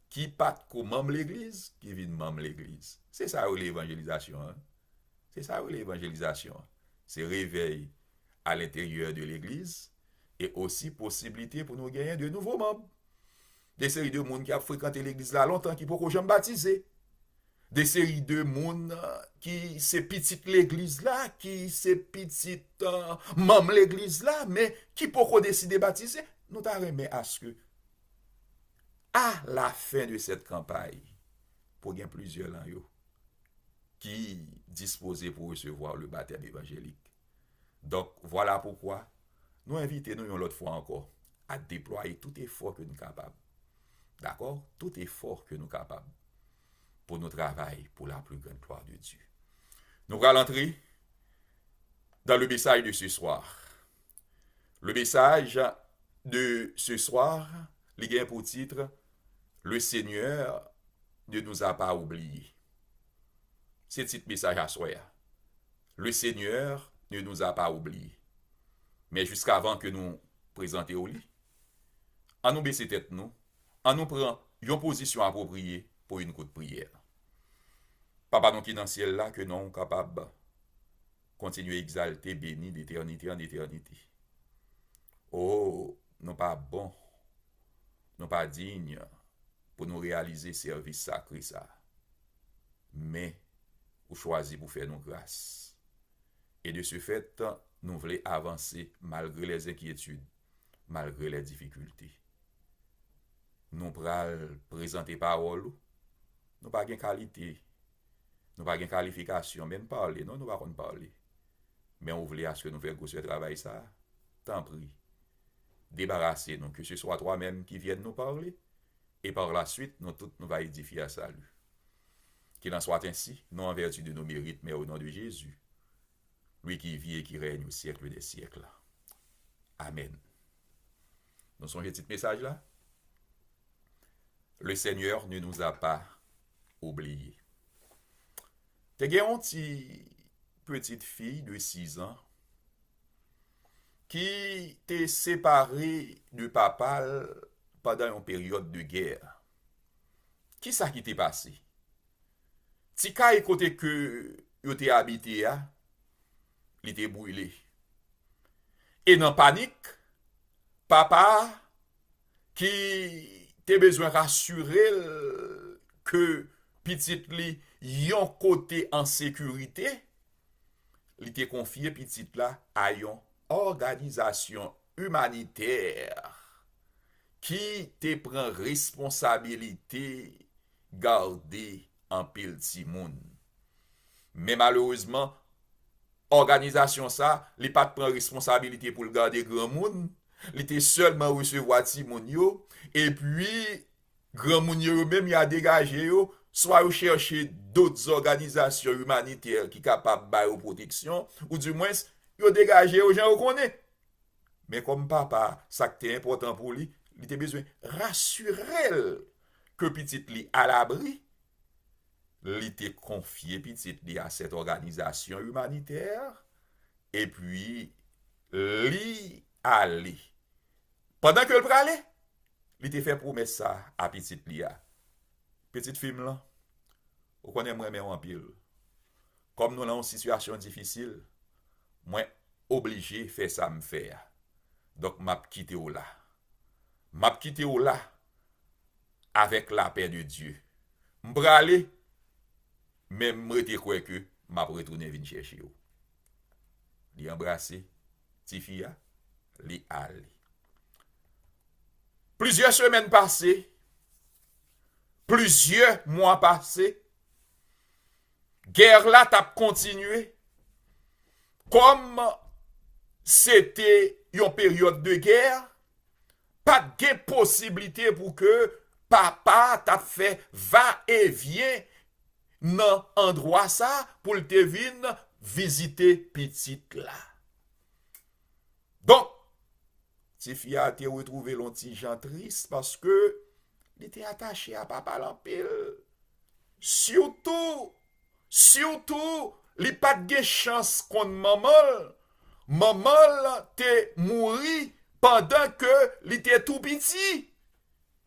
qui partent comme membre de l'église, qui viennent membre de l'église. C'est ça l'évangélisation. Hein? C'est ça l'évangélisation. C'est réveil à l'intérieur de l'église et aussi possibilité pour nous gagner de nouveaux membres. Des séries de monde qui a fréquenté l'église là longtemps qui pourquoi jamais baptisé. Des séries de monde qui c'est petite l'église là, qui c'est petite membre l'église là, mais qui pourquoi décider baptiser. Nous t'arrêtons à ce que à la fin de cette campagne, pour gagner plusieurs là qui disposés pour recevoir le baptême évangélique. Donc, voilà pourquoi nous invitons nous une autre fois encore à déployer tout effort que nous sommes capables. D'accord? Tout effort que nous sommes capables pour notre travail, pour la plus grande gloire de Dieu. Nous allons entrer dans le message de ce soir. Le message de ce soir, il a pour titre « Le Seigneur ne nous a pas oubliés ». C'est le titre message à soi. Le Seigneur ne nous a pas oubliés. Mais jusqu'avant que nous présentions au lit, en nous baisser tête nous, en nous prend une position appropriée pour une courte prière. Papa donc qui est dans le ciel là, que nous sommes capables de continuer à exalter, béni d'éternité en éternité. Oh, non pas bon, non pas digne pour nous réaliser service sacré ça. Mais vous choisissez pour faire nos grâces. Et de ce fait, nous voulons avancer malgré les inquiétudes, malgré les difficultés. Nous prenons présenter parole, nous pas de qualité, nous pas de qualification, même parler, non, nous pas parler. Mais on voulait à ce que nous fassions ce travail ça, tant pis. Débarrassez-nous, que ce soit toi-même qui vienne nous parler, et par la suite, nous tous nous va édifier à salut. Qu'il en soit ainsi, non en vertu de nos mérites, mais au nom de Jésus, lui qui vit et qui règne au siècle des siècles. Amen. Nous sommes un petit message là. Le Seigneur ne nous a pas oubliés. T'es une petite fille de 6 ans qui t'est séparée de papa pendant une période de guerre. Qui ça qui t'est passé? Si ka côté que yo t'es habité a, il était brûlé. Et dans panique, papa qui t'es besoin rassurer que petite li yon côté en sécurité, il t'est confié petite là à une organisation humanitaire qui te prend responsabilité garder en pile ti moun. Mais malheureusement, organisation ça, li pas prend responsabilité pour le garder grand moun, li était seulement recevoir ti moun yo et puis grand moun yo même y a dégagé yo soit vous cherchez d'autres organisations humanitaires qui sont capables de protection, ou du moins, vous dégagez aux gens qu'on connaît. Mais comme papa, ça qui est important pour lui, il a besoin de rassurer que petit li à l'abri, il était confié petit li à cette organisation humanitaire, et puis, li allé. Pendant que le pralé, il était fait promesse ça à petit li a. Petite film là, on connaît moi mais en pile. Comme nous dans une situation difficile, moi obligé faire ça me faire. Donc m'a quitté ou là. M'a quitté ou là avec la paix de Dieu. M'bralé même m'rete quoi que m'a retourner venir chercher ou. Li embrasser Tifia, li aller. Plusieurs semaines passées, plusieurs mois passés, guerre là t'a continué comme c'était une période de guerre, pas de possibilité pour que papa t'a fait va et vient dans endroit ça pour te venir visiter petite là. Donc, Tifia a été retrouvé l'anti-Jean triste parce que il était attaché à papa l'empile. Surtout, il n'a pas de chance contre maman. Maman te mouri pendant que il était tout petit.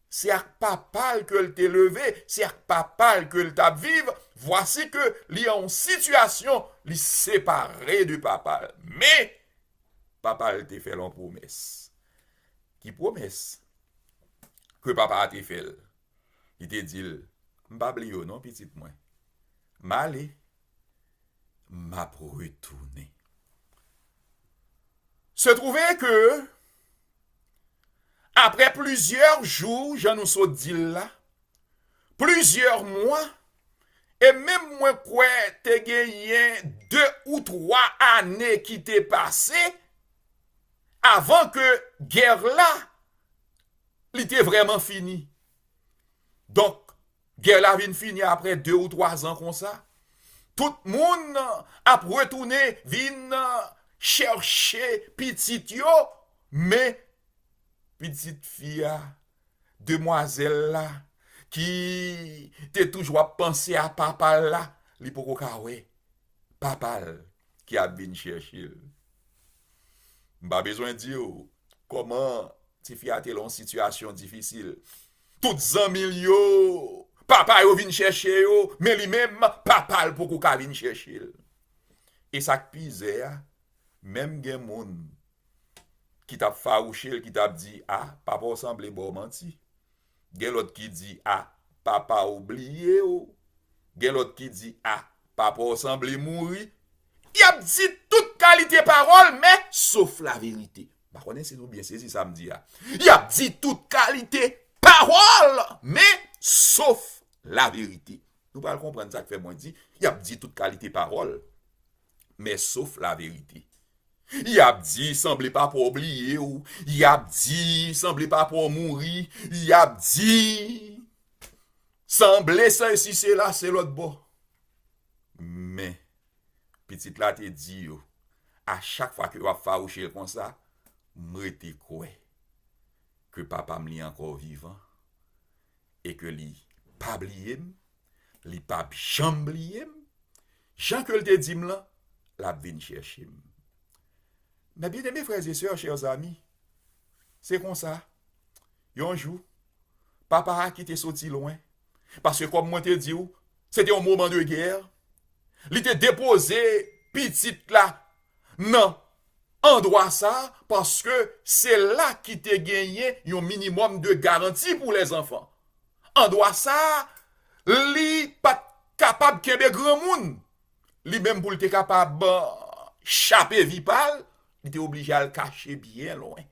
C'est à papa que il t'a levé, c'est à papa que il t'a vivre. Voici que il est en situation, il séparé de papa. Mais papa t'a fait une promesse. Qui promesse que papa a fait? Il t'a dit, m'pa oublier non petit moi. M'aller, m'a retourner. Se trouvait que après plusieurs jours, j'en nous dit là, plusieurs mois, et même moi quoi t'es gagné 2 ou 3 années qui t'est passé avant que guerre là, il était vraiment fini. Donc, guerre là vient fini après 2 ou 3 ans comme ça. Tout le monde a retourné, vient chercher petite yo, mais petite fille, demoiselle là, qui t'es toujours pensé à papa là, li poko kawe, papa qui a bien chercher. M'pas besoin de dire comment ti fille a été en situation difficile. Toutes amis yo, papa yo vinn chercher yo, mais lui-même papa poko ka vinn chercher. Et ça pise même gen moun qui t'a farouché, qui t'a dit ah papa ressemble bon menti. Gen l'autre qui dit ah papa oublié ou. Gen l'autre qui dit ah papa ressemble mourir. Il a dit toute qualité parole mais sauf la vérité. Bah connaissez nous bien saisi ça me dit ah. Il a dit toute qualité parole mais sauf la vérité. Nous pas comprendre ça que fait moi dit. Il a dit toute qualité parole mais sauf la vérité. Il a dit, semblez pas pour oublier ou. Il a dit, semblez pas pour mourir. Il a dit, semblez ça ici, c'est là, c'est l'autre bord. Mais, petite là te dit, à chaque fois que vous faroucher comme ça, m'rete quoi que papa m'li encore vivant et que li pas oublié, li pas chamblié. Jean que le te dit là, la vinn chercher. Mais bien aimés frères et sœurs, chers amis, c'est comme ça. Un jour, papa a quitté sorti loin. Parce que comme moi te dit, c'était un moment de guerre. Il était déposé petite là. Non. Endroit ça, parce que c'est là qui te gagné un minimum de garantie pour les enfants. Endroit ça, li pas capable de grand monde. Li même pour être capable chaper vipal. Il était obligé à le cacher bien loin.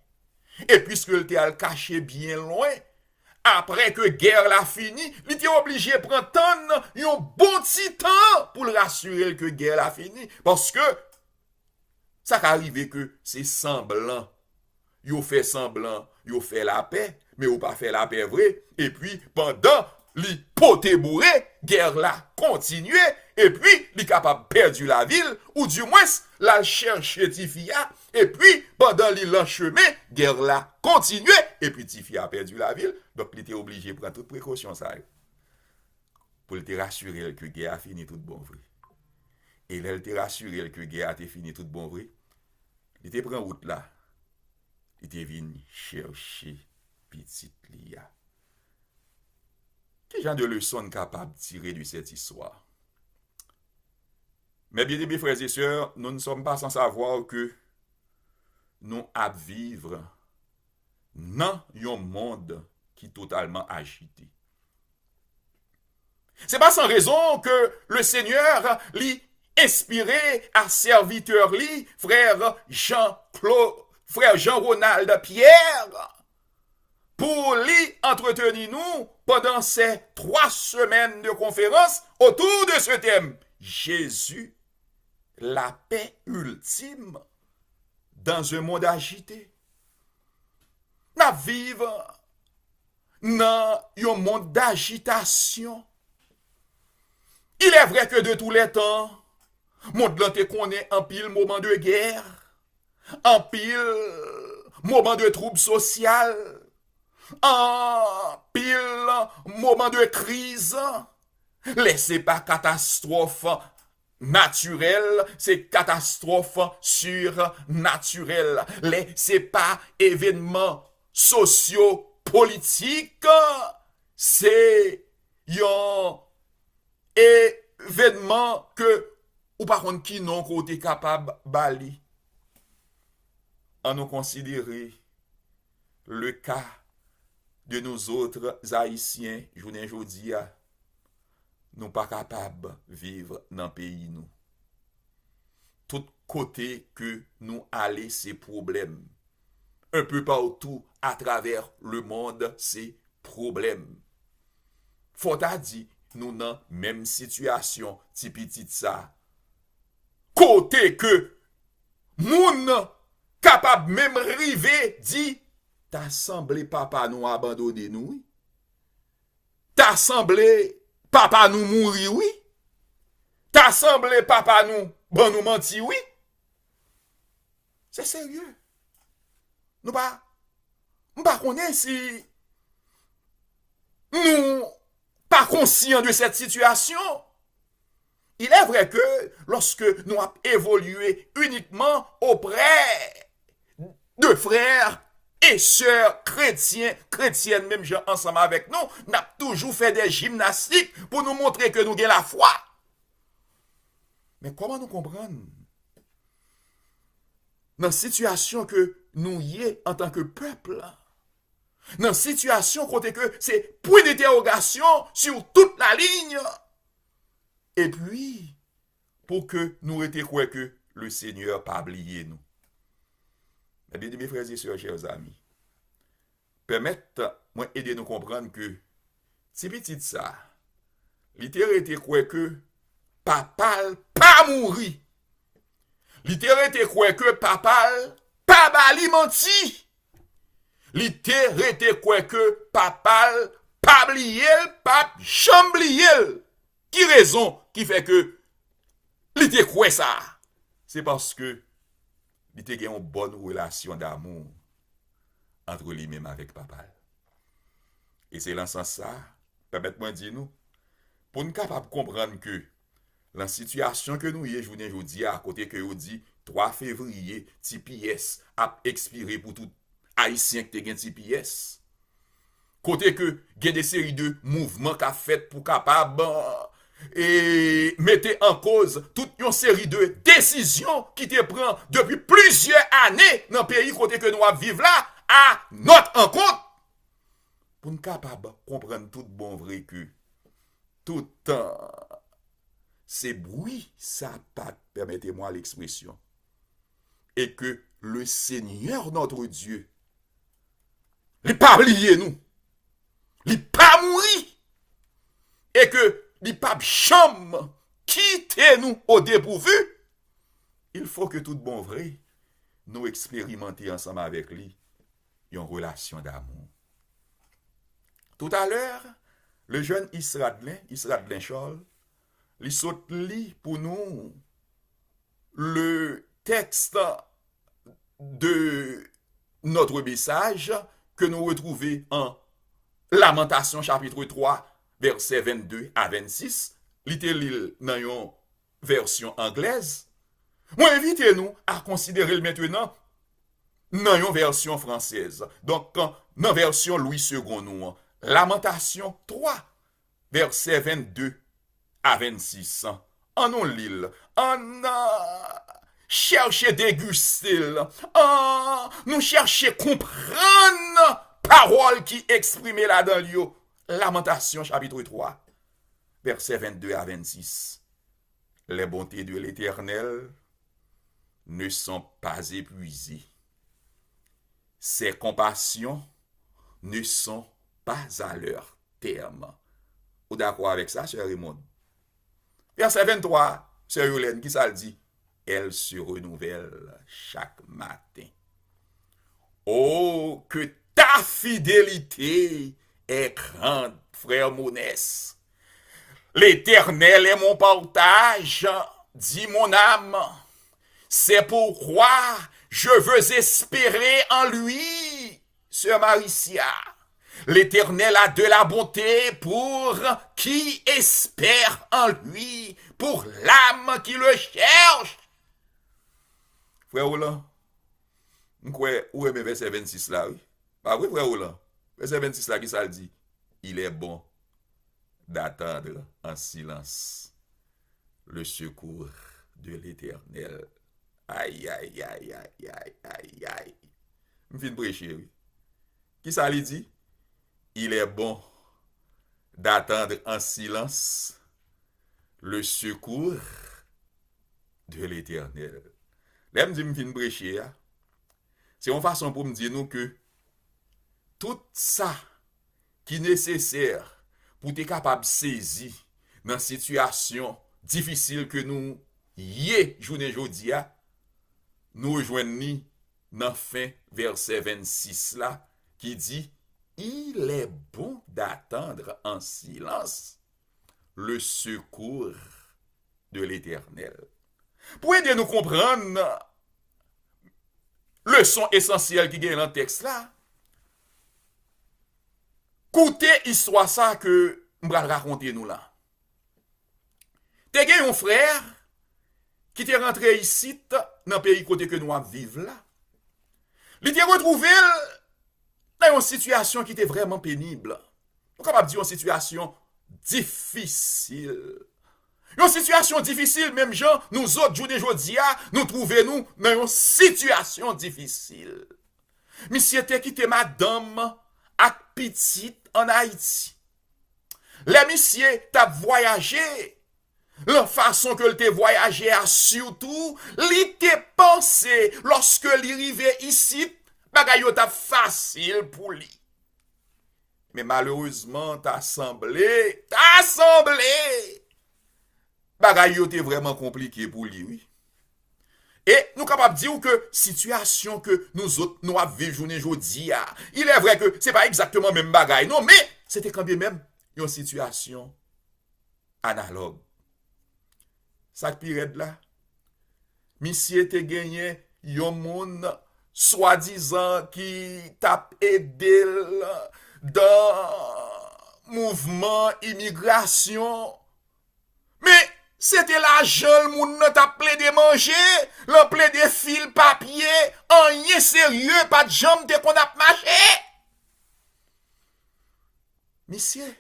Et puisque il était à le cacher bien loin, après que guerre l'a fini, il était obligé de prendre un bon petit temps pour le rassurer que guerre l'a fini. Parce que ça arrive que c'est semblant. Il fait semblant, il fait la paix, mais il pas fait la paix vrai. Et puis pendant li pote bourré, guerre la continué, et puis li capable perdu la ville, ou du moins la cherche Tifia, et puis pendant li l'enchemin, guerre la continué, et puis Tifia a perdu la ville, donc il était obligé de prendre toute précaution ça, pour te rassurer que guerre a fini tout bon vrai. Et là, il te rassuré que guerre a fini tout bon vrai. Il te prend route là. Il te venu chercher petite Lia. Quel genre de leçon capable de tirer de cette histoire? Mais bien aimés frères et sœurs, nous ne sommes pas sans savoir que nous allons vivre dans un monde qui est totalement agité. C'est pas sans raison que le Seigneur lui inspiré à serviteur lui, frère Jean-Ronald Pierre, pour lui entretenir nous pendant ces 3 semaines de conférence autour de ce thème. Jésus, la paix ultime dans un monde agité. Nous vivons dans un monde d'agitation. Il est vrai que de tous les temps, monde là te connaît en pile moment de guerre, en pile moment de troubles sociaux, en pile moment de crise. Laissez pas catastrophe naturelle, c'est catastrophe surnaturelle. Laissez pas événements sociaux politiques, c'est un événement que ou par contre qui non côté capable bali en nous considérer le cas de nous autres haïtiens journée jodi nous pas capables vivre dans pays nous tout côté que nous aller ces problèmes un peu partout à travers le monde ces problèmes faut à dire nous dans même situation ti petit ça côté que moun capable même river dit t'as semblé papa nous abandonner nous t'as semblé papa nous mourir oui t'as semblé papa nous bon nous mentir oui c'est sérieux nous pas connaît si nous pas conscients de cette situation. Il est vrai que lorsque nous avons évolué uniquement auprès de frères et sœurs chrétiennes, même gens ensemble avec nous, nous avons toujours fait des gymnastiques pour nous montrer que nous avons la foi. Mais comment nous comprendre dans la situation que nous y est en tant que peuple, dans la situation côté que c'est point d'interrogation sur toute la ligne. Et puis, pour que nous étions quoi que le Seigneur pas oublié nous. Mais bien, mes frères et sœurs, chers amis, permettez-moi aider nous comprendre que si petit ça, littéralement quoi que papa pas mourir. Littéralement quoi que papa pas alimenti. Littéralement quoi que papa pas oublié, pas chamblier. Qui raison qui fait que l'ité quoi ça? C'est parce que l'ité a une bonne relation d'amour entre lui-même avec papa. Et c'est dans ce sens ça, permettez-moi de dire nous, pour nous capable comprendre que la situation que nous y est journée aujourd'hui à côté que vous dit 3 février, TPS a expiré pour tout haïtien qui te gen TPS. Côté que il y a des séries de mouvements qu'a fait pour capable et mettez en cause toute une série de décisions qui te prend depuis plusieurs années dans le pays côté que nous vivons là à notre encontre pour nous capable comprendre tout bon vrai que tout ces bruits ça pas permettez-moi l'expression et que le Seigneur notre Dieu il pas oublié nous il pas mourir et que il pas chambre quitter nous au dépourvu. Il faut que tout bon vrai nous expérimenter ensemble avec lui une relation d'amour. Tout à l'heure, le jeune Isradelin Charles, il saute lit pour nous le texte de notre message que nous retrouvons en Lamentation chapitre 3, versets 22 à 26. Littéralement dans une version anglaise. Moi, invitez-nous à considérer maintenant dans une version française. Donc, dans la version Louis II, nous, Lamentation 3, versets 22 à 26. En nous l'île, en chercher déguster, en nous chercher comprendre parole qui exprimée là dans le Lamentation chapitre 3, versets 22 à 26. Les bontés de l'Éternel ne sont pas épuisées. Ses compassions ne sont pas à leur terme. Vous d'accord avec ça, cher Raymond? Verset 23, sœur Yolène, qui ça le dit? Elle se renouvelle chaque matin. Oh, que ta fidélité est grande, frère Mounès. L'Éternel est mon partage, dit mon âme. C'est pourquoi je veux espérer en lui, sœur Maricia. L'Éternel a de la bonté pour qui espère en lui, pour l'âme qui le cherche. Frère Roland, où est le verset 26 là, oui? Ah oui, frère Roland, verset 26 là, qui ça le dit? Il est bon d'attendre en silence le secours de l'Éternel. Aïe, aïe, aïe, aïe, aïe, aïe, aïe. Je viens de prêcher, oui. Qui ça lui dit? Il est bon d'attendre en silence le secours de l'Éternel. Là, je me dis, je viens de prêcher, c'est une façon pour me dire nous que tout ça qui est nécessaire pour être capable de saisir dans une situation difficile que nous y est journée aujourd'hui, nous rejoignons dans fin verset 26 là qui dit il est bon d'attendre en silence le secours de l'Éternel. Pour aider nous comprendre le son essentiel qui est dans le texte là, écoutez histoire ça que je vais raconter nous là. T'es un frère qui est rentré ici dans le pays côté que nous vivons là. Il était retrouvé dans une situation qui était vraiment pénible. On est capable de dire une situation difficile. Une situation difficile, même gens, nous autres, aujourd'hui, nous trouvons dans une situation difficile. Monsieur était quitté madame ak petite en Haïti. Les messieurs t'a voyagé. La façon que te voyagé a surtout, li te pensé lorsque li rive ici, bagay yo t'a facile pour lui. Mais malheureusement, t'as semblé, bagay yo te vraiment compliqué pour lui, oui. Et nous capables de dire que situation que nous autres nous avons vécu journée aujourd'hui, il est vrai que c'est pas exactement même bagay, non, mais c'était quand même une situation analogue. Ça pire là. Monsieur te gagné yon moun soi-disant qui t'a aidé dans mouvement immigration. Mais c'était l'argent le moun nan t'a plaidé manger, l'en plaidé fil papier, rien sérieux, pas de jambe de qu'on a marché. Monsieur,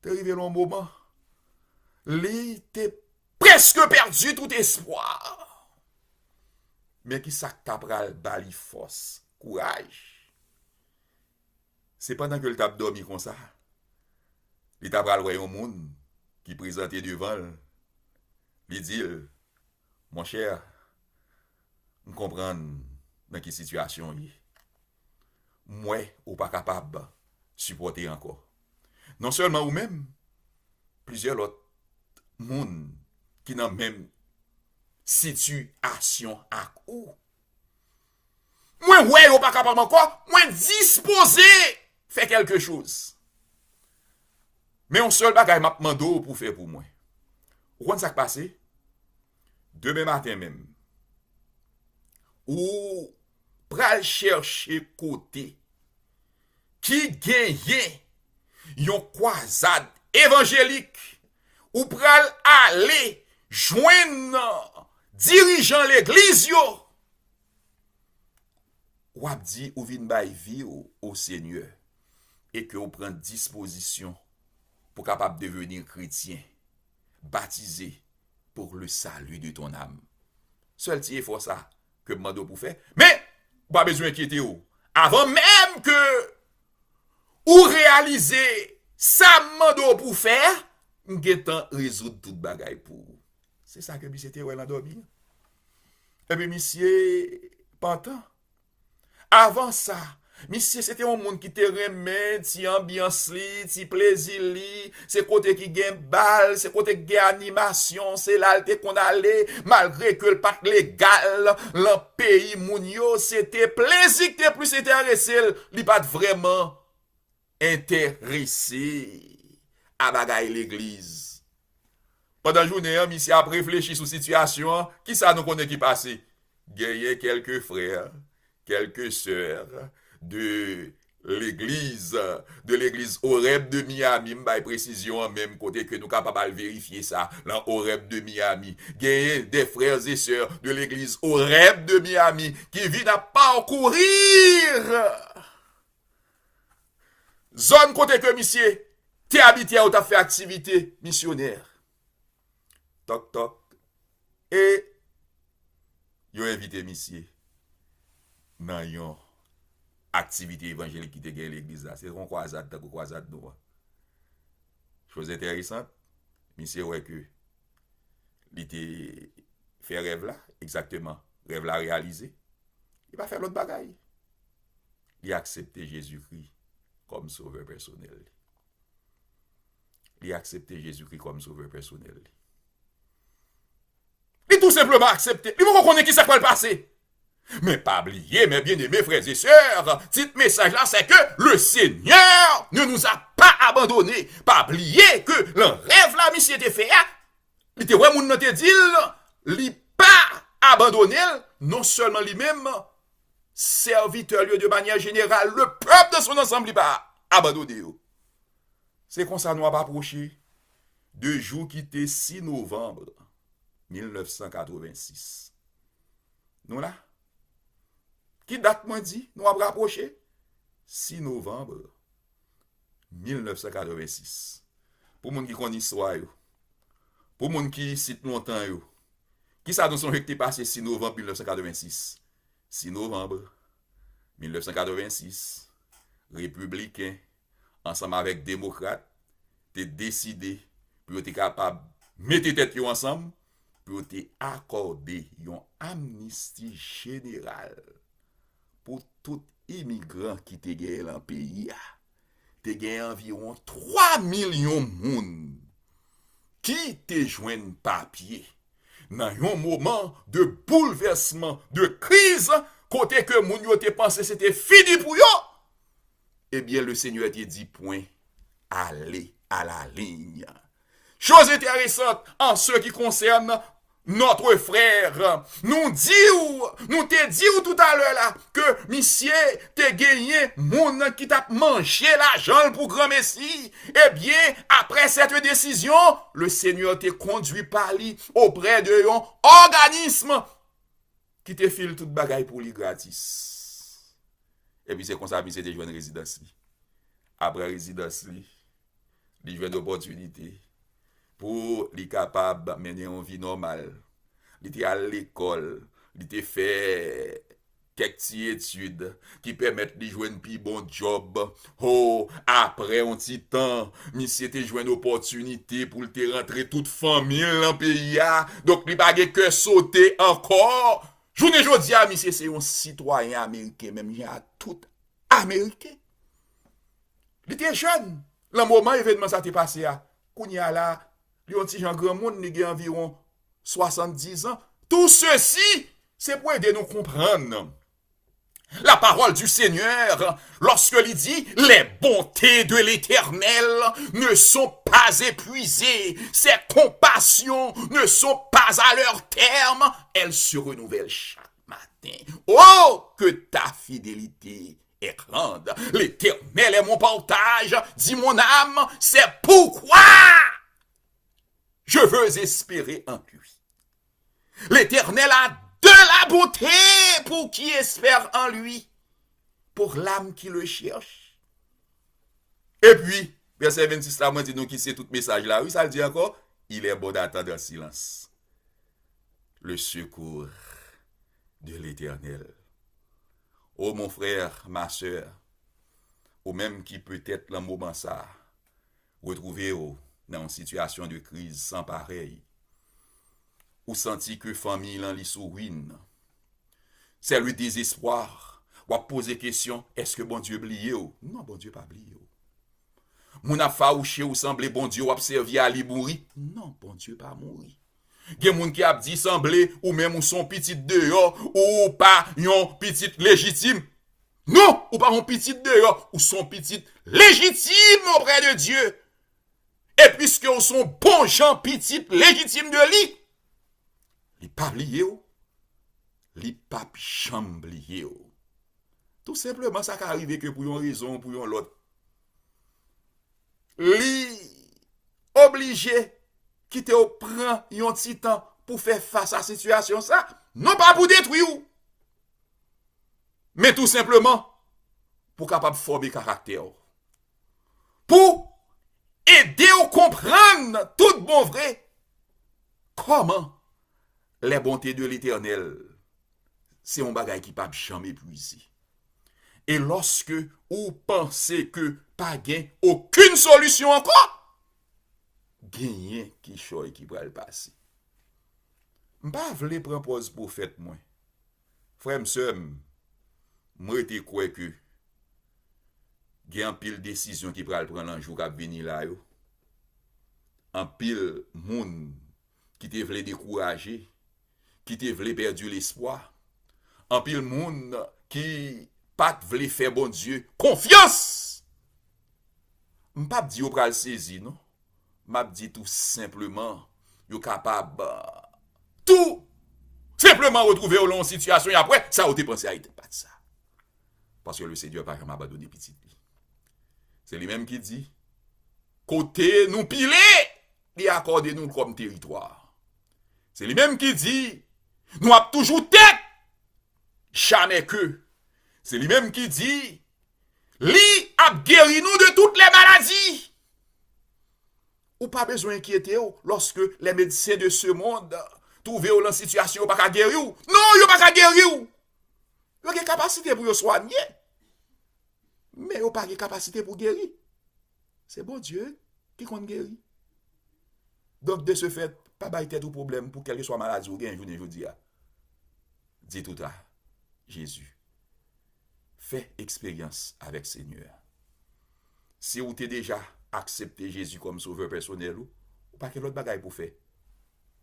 t'es arrivé un moment, li t'es presque perdu tout espoir. Mais qui ça t'a pral bali force, courage. C'est pendant que le t'a dormi comme ça, il t'a pral un monde qui présentait devant il dit mon cher, on comprend dans quelle situation il est. Moi ou pas capable de supporter encore. Non seulement ou même plusieurs autres monde qui dans même situation à ou. Moi ouais ou pas capable encore, moi disposé faire quelque chose. Mais on seul bagay m'a demandé pour faire pour moi. Vous comprenez ça qui passe? Demain matin même. Ou pral chercher côté qui gagne yon croisade évangélique ou pral aller joindre dirigeant l'église yo ou ap di ou vin bay vie au Seigneur et que ou prend disposition pour capable devenir chrétien baptisé pour le salut de ton âme. Seul ti faut ça que mando pour faire. Mais pas besoin d'inquiéter ou. Avant même que ou réaliser ça mando pour faire, m'getan résoudre toute bagaille pour. C'est ça que monsieur était ouais dans dormi. Et puis monsieur pantan. Avant ça, monsieur c'était un monde qui te remet, ti ambiance li, ti plaisir li, c'est côté qui gagne balle, c'est côté qui gagne animation, c'est là te qu'on allait malgré que le pas légal dans pays moun yo, c'était plaisir qui était plus intéressé, li pas vraiment intéressé à bagaille l'église. Pendant la journée, monsieur a réfléchi sur la situation, qui ça nous connaît qui passé? Gagné quelques frères, quelques sœurs de l'église Horeb de Miami, m'bay précision même côté que nous capables de vérifier ça, dans Horeb de Miami. Gagné des frères et sœurs de l'église Horeb de Miami qui viennent à parcourir zone côté que monsieur t'es habité ou t'as fait activité missionnaire. Toc toc. Et yo invité monsieur dans yon activité évangélique qui te gagne l'église là. C'est une croisade, dans croisade nous. Chose intéressante, monsieur ouais que il était fait rêve là, exactement, rêve là réalisé. Il va faire l'autre bagaille. Il a accepté Jésus-Christ comme sauveur personnel. Il a accepté Jésus-Christ comme sauveur personnel. Il tout simplement accepté. Il va reconnaître qui ça va le passer. Mais pas oublier, mes bien-aimés frères et sœurs, petit message là, c'est que le Seigneur ne nous a pas abandonnés. Pas oublier que le rêve là, monsieur te fait, il te ouais, moun nan te dit, il pas abandonné, non seulement lui-même, serviteur de manière générale, le peuple de son ensemble, il pas abandonné. C'est comme ça nous avons approché de jour qui était 6 novembre 1986. Nous là? Qui date moi dit? Nous avons rapproché 6 novembre 1986. Pour moun qui connaît l'histoire, pour moun qui cite longtemps, qui ça nous sont qui passé 6 novembre 1986? 6 novembre 1986, républicain, ensemble avec démocrate, t'es décidé pour être capable de mettre tête ensemble pour te accorder une amnistie générale pour tout immigrant qui te gagne dans le pays. Te gagne environ 3 millions de monde qui te joignent papier dans un moment de bouleversement, de crise, côté que moun yo te pensé c'était fini pour yo. Eh bien, le Seigneur te dit point, allez à la ligne. Chose intéressante en ce qui concerne notre frère, nous te dit tout à l'heure là, que monsieur te gagné moun qui t'a mangé l'argent pour grand messie. Eh bien, après cette décision, le Seigneur te conduit par lui auprès de un organisme qui te file toute bagaille pour lui gratis. Et puis c'est comme ça, monsieur te joue une résidence. Après résidence, il joue une opportunité pour les capable de mener une vie normale. Il était à l'école, il était fait quelques études qui permettent de jouer un plus bon job. Oh, après un petit temps, monsieur était joué une opportunité pour te rentrer toute famille dans le pays. Donc, il n'y a pas que sauter encore. Journée jodi a, monsieur, c'est un citoyen américain, même il y a tout américain. Il était jeune. Le moment événement ça t'est passé à Kounia là, il y a un petit grand monde, il a environ 70 ans. Tout ceci, c'est pour aider nous comprendre La parole du Seigneur, lorsque il dit, les bontés de l'Éternel ne sont pas épuisées, ses compassions ne sont pas à leur terme, elles se renouvellent chaque matin. Oh, que ta fidélité est grande. L'Éternel est mon partage, dit mon âme, c'est pourquoi je veux espérer en lui. L'Éternel a de la beauté pour qui espère en lui, pour l'âme qui le cherche. Et puis, verset 26 là, moi dit nous qui c'est tout message là, oui, ça le dit encore, il est bon d'attendre en silence le secours de l'Éternel. Oh mon frère, ma soeur, ou même qui peut-être dans le moment ça, retrouver dans une situation de crise sans pareil, ou senti que famille l'en lit sous ruine, c'est le désespoir, ou à poser question, est-ce que bon Dieu oublié ou? Non, bon Dieu pas oublié ou. Moun a faouché ou semblé bon Dieu ou observé à li mourir? Non, bon Dieu pas mourir. Gen moun qui a dit semblé ou même ou son petit dehors ou pas yon petit légitime. Non, ou pas yon petit dehors ou son petit légitime auprès de Dieu. Et puisque ou son bon gens petit légitime de lui, li pas oublié ou, li pas chamblié ou. Tout simplement ça qui arrive que pour une raison pour une autre. Li obligé quitter au prend un petit temps pour faire face à la situation ça, non pas pour détruire ou, mais tout simplement pour capable former caractère. Pour aider à comprendre tout bon vrai comment les bontés de l'Éternel, c'est un bagage qui pas jamais épuisé. Et lorsque vous pensez que pas gain aucune solution encore, gagner qui choy qui va le passer. M'pa vle prendre pause pour fête moi. Frère m'seur, moi te crois que gen pile décision qui pral prendre un jour k'ap venir là yo. En pile moun qui te vle décourager, qui te vle perdu l'espoir. En pile moun qui pas vle faire bon Dieu confiance. M'pa di yo pral saisi non. M'a dit tout simplement yo capable tout simplement retrouver au long situation et après ça ou te pensé à pas de ça. Parce que le Seigneur pas jamais abandonné petit. C'est lui-même qui dit côté nous piler et accorder nous comme territoire. C'est lui-même qui dit nous a toujours tête jamais que. C'est lui-même qui dit li a guéri nous de toutes les maladies. Ou pas besoin d'inquiéter lorsque les médecins de ce monde trouvent dans une situation pas guérir. Non, ils pas guérir. Ils ont une capacité pour soigner. Mais ils n'ont pas de capacité pour guérir. C'est bon Dieu qui compte guérir. Donc de ce fait, pas de tête au problème pour quel que soit maladie ou bien journée aujourd'hui. Dis tout ça. Jésus. Fais expérience avec Seigneur. Si vous êtes déjà accepter Jésus comme sauveur personnel ou pas quel autre bagaille pour faire,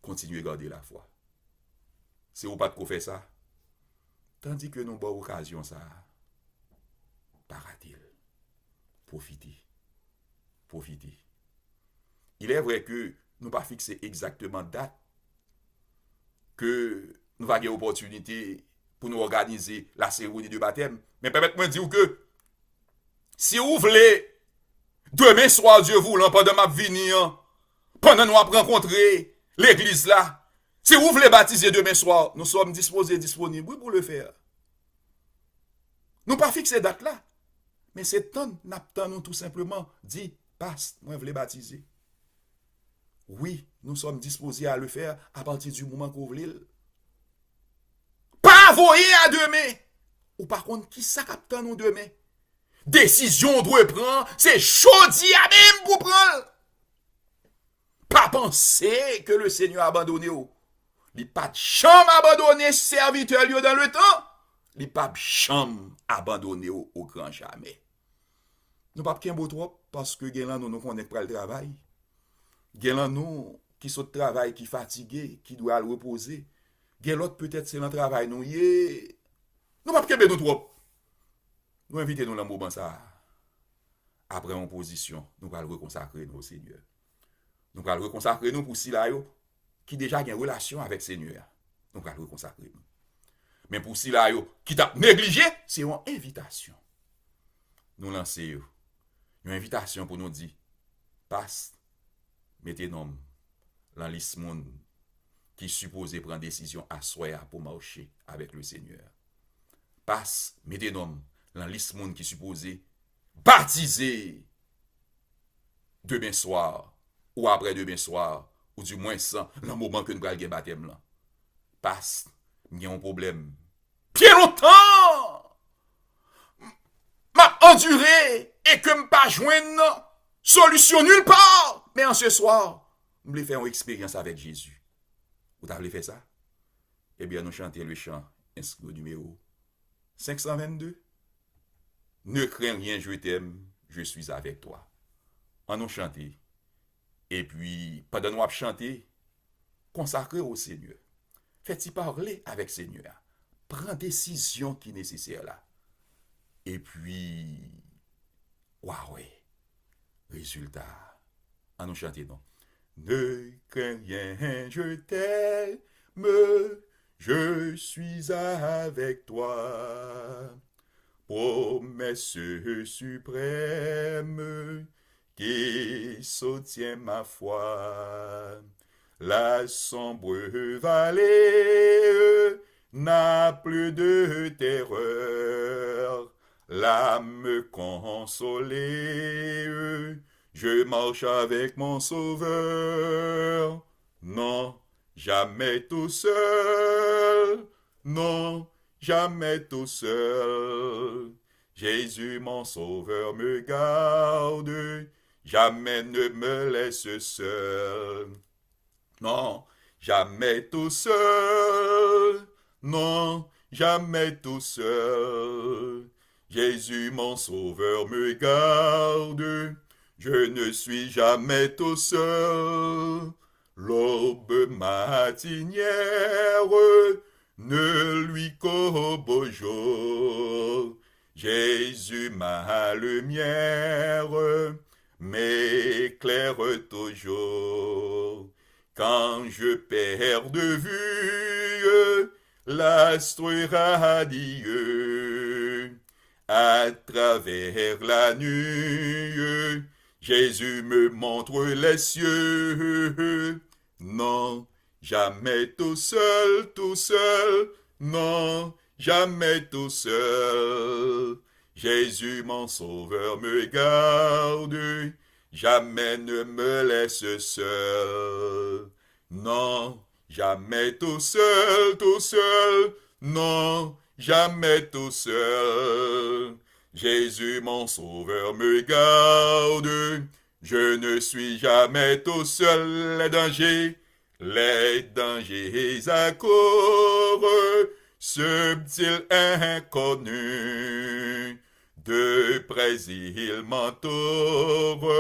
continuez à garder la foi. Si vous pas de faire ça, tandis que nous avons occasion ça, paratil, profitez. Il est vrai que nous pas fixé exactement date que nous avons opportunité pour nous organiser la cérémonie de baptême, mais permettez-moi de dire que si vous voulez demain soir, Dieu voulant, pendant ma venir, pendant nous avons rencontré l'église là, si vous voulez baptiser demain soir, nous sommes disponibles pour le faire. Nous pas fixer date là, mais c'est temps, nous tout simplement dit, passe, moi je voulais baptiser. Oui, nous sommes disposés à le faire à partir du moment que vous voulez. Pas voyer à demain. Ou par contre, qui ça capte nous demain? Décision doit prendre, c'est chaudi à même pour prendre. Pas penser que le Seigneur a abandonné ou. Il pas de chambre abandonné serviteur dans le temps. Il pas de chambre abandonné au grand jamais. Nous pas qu'un beau trop parce que gen nous connaît pas le travail. Gen nous qui sont travail qui fatigué, qui doit le reposer. Gen l'autre peut-être c'est le travail nous pas qu'un nous trop. Nous invitons nous dans le moment ça. Après en position, nous allons reconsacrer nous au Seigneur. Nous allons reconsacrer nous pour ceux qui déjà ont une relation avec le Seigneur. Nous allons reconsacrer nous. Mais pour ceux qui t'a négligé, c'est une invitation. Nous lancer une invitation pour nous dire, passe, mettez nom dans la liste monde qui supposé prendre décision à soi pour marcher avec le Seigneur. Passe, mettez nom dans la liste monde qui supposé baptiser demain soir ou après demain soir ou du moins sans le moment que nous allons faire baptême là. Passe, il y a un problème. Bien longtemps m'a enduré et que me pas joindre solution nulle part. Mais en ce soir, nous voulons faire une expérience avec Jésus. Vous avez fait ça? Eh bien, nous chantons le chant inscrit au numéro 522. Ne crains rien, je t'aime, je suis avec toi. On nous chanter. Et puis, pendant nous chanter, consacrez au Seigneur. Faites-y parler avec le Seigneur. Prends décision qui est nécessaire là. Et puis, waouh, résultat. On nous chanter non. Ne crains rien, je t'aime, je suis avec toi. Promesse suprême qui soutient ma foi. La sombre vallée n'a plus de terreur. L'âme consolée, je marche avec mon Sauveur. Non, jamais tout seul. Non, jamais tout seul. Jésus, mon Sauveur, me garde. Jamais ne me laisse seul. Non, jamais tout seul. Non, jamais tout seul. Jésus, mon Sauveur, me garde. Je ne suis jamais tout seul. L'aube matinière ne lui qu'au beau jour. Jésus, ma lumière, m'éclaire toujours. Quand je perds de vue l'astre radieux, à travers la nuit, Jésus me montre les cieux. Non, jamais tout seul, non, jamais tout seul. Jésus, mon Sauveur, me garde, jamais ne me laisse seul. Non, jamais tout seul, non, jamais tout seul. Jésus, mon Sauveur, me garde, je ne suis jamais tout seul. Les dangers accourent, subtil inconnu, de près il m'entoure,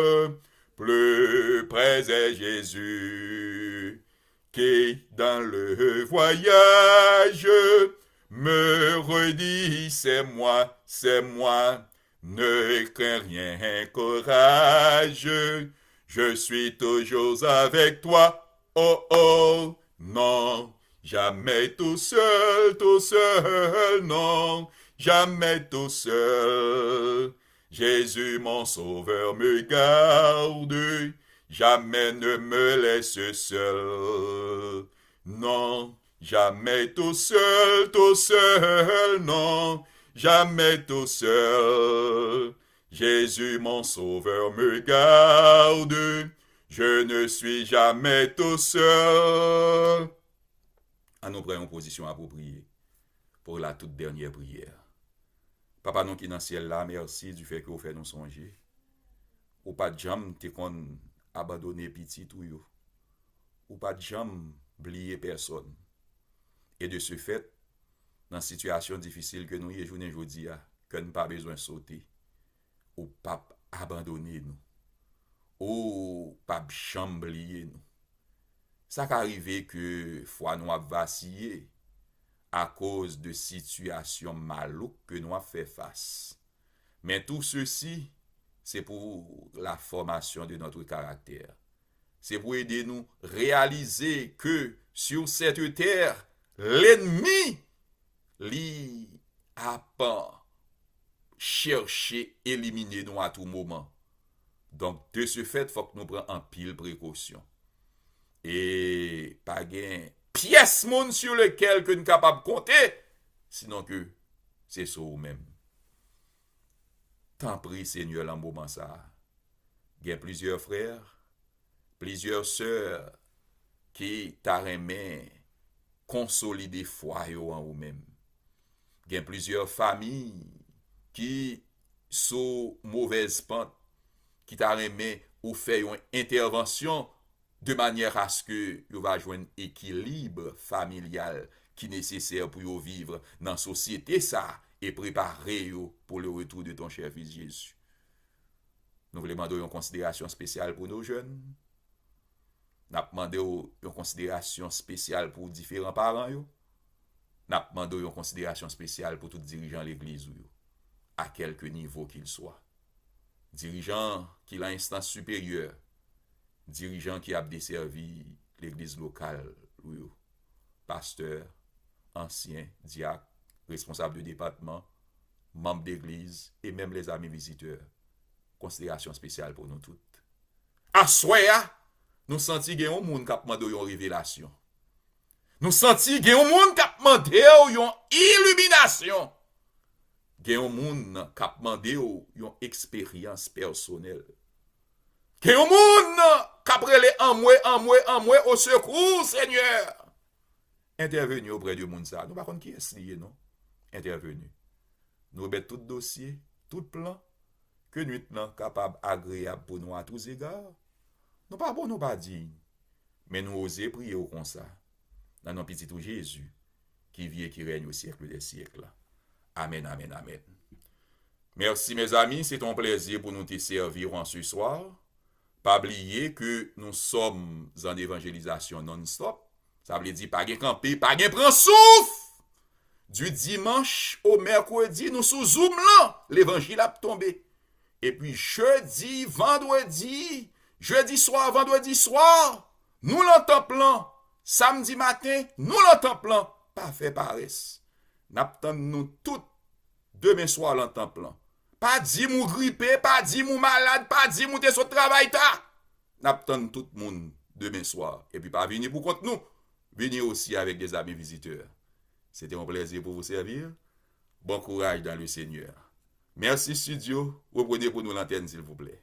plus près est Jésus, qui dans le voyage me redit c'est moi, ne crains rien, courage, je suis toujours avec toi, oh oh, non, jamais tout seul, non, jamais tout seul. Jésus, mon Sauveur, me garde, jamais ne me laisse seul. Non, jamais tout seul, non, jamais tout seul. Jésus, mon Sauveur, me garde, je ne suis jamais tout seul. À nous prendre en position appropriée pour la toute dernière prière. Papa, nous qui dans le ciel là, merci du fait que vous faites nous songer. Ou pas de jam, t'es qu'on abandonner petit tout yo. Ou pas de jam, oublier personne. Et de ce fait, dans la situation difficile que nous y journée aujourd'hui, que nous pas besoin de sauter. Ou pas abandonner nous. Ou pas chamblier nous. Ça qu'arrive que fois nous a vacillé à cause de situations malouques que nous a fait face. Mais tout ceci, c'est pour la formation de notre caractère. C'est pour aider nous à réaliser que sur cette terre, l'ennemi, lui, a pas cherché à éliminer nous à tout moment. Donc, de ce fait, il faut que nous prenions en pile précaution. Et pas gain pièce monde sur lequel que nous sommes capables de compter, sinon que c'est ça ou même. Tant prie, Seigneur, en moment ça. Il y a plusieurs frères, plusieurs sœurs qui t'arrêtent consolider foi en vous-même. Il y a plusieurs familles qui sont mauvaises pentes, qui t'arrêtent ou fait une intervention de manière à ce que vous va jouer un équilibre familial qui est nécessaire pour vivre dans la société ça et préparer pour le retour de ton cher fils Jésus. Nous voulons demander une considération spéciale pour nos jeunes. Nous demandé une considération spéciale pour différents parents. Nous demandé une considération spéciale pour tous les dirigeants de l'Église, à quelque niveau qu'ils soient. Dirigeants qui ont l'instance supérieure, dirigeants qui ont desservi l'Église locale, pasteurs, anciens, diacres, responsables de département, membres d'Église et même les amis visiteurs. Considération spéciale pour nous toutes. À soya, nous sentons qu'il y a un monde qui a demandé une révélation. Nous sentons qu'il y a un monde qui a demandé une illumination. Il y a un monde qui a demandé une expérience personnelle. Il y a un monde qui a prêlé en moi au secours, Seigneur. Intervenu auprès du monde ça. Nous ne savons pas qui est lié, non? Intervenu. Nous mettons tout dossier, tout plan, que nous sommes capables, agréable pour nous à tous égards. Nous pas bon, nous pas dignes. Mais nous osons prier au comme ça. Dans notre petit Jésus, qui vit et qui règne au siècle des siècles. Amen, amen, amen. Merci mes amis, c'est un plaisir pour nous te servir en ce soir. Pas oublier que nous sommes en évangélisation non-stop. Ça veut dire pas de camper, pas de prendre souffle. Du dimanche au mercredi, nous sous Zoom là, l'évangile a tombé. Et puis jeudi, vendredi soir, vendredi soir, nous l'entendons plein. Samedi matin, nous l'entendons plein. Pas fait paresse. N'attendons nous toutes demain soir l'entendons plein. Pas dit mou grippé, pas dit mou malade, pas dit mou te sur travail ta. N'attendons tout le monde demain soir. Et puis pas venir pour contre nous. Venez aussi avec des amis visiteurs. C'était un plaisir pour vous servir. Bon courage dans le Seigneur. Merci studio. Reprenez pour nous l'antenne s'il vous plaît.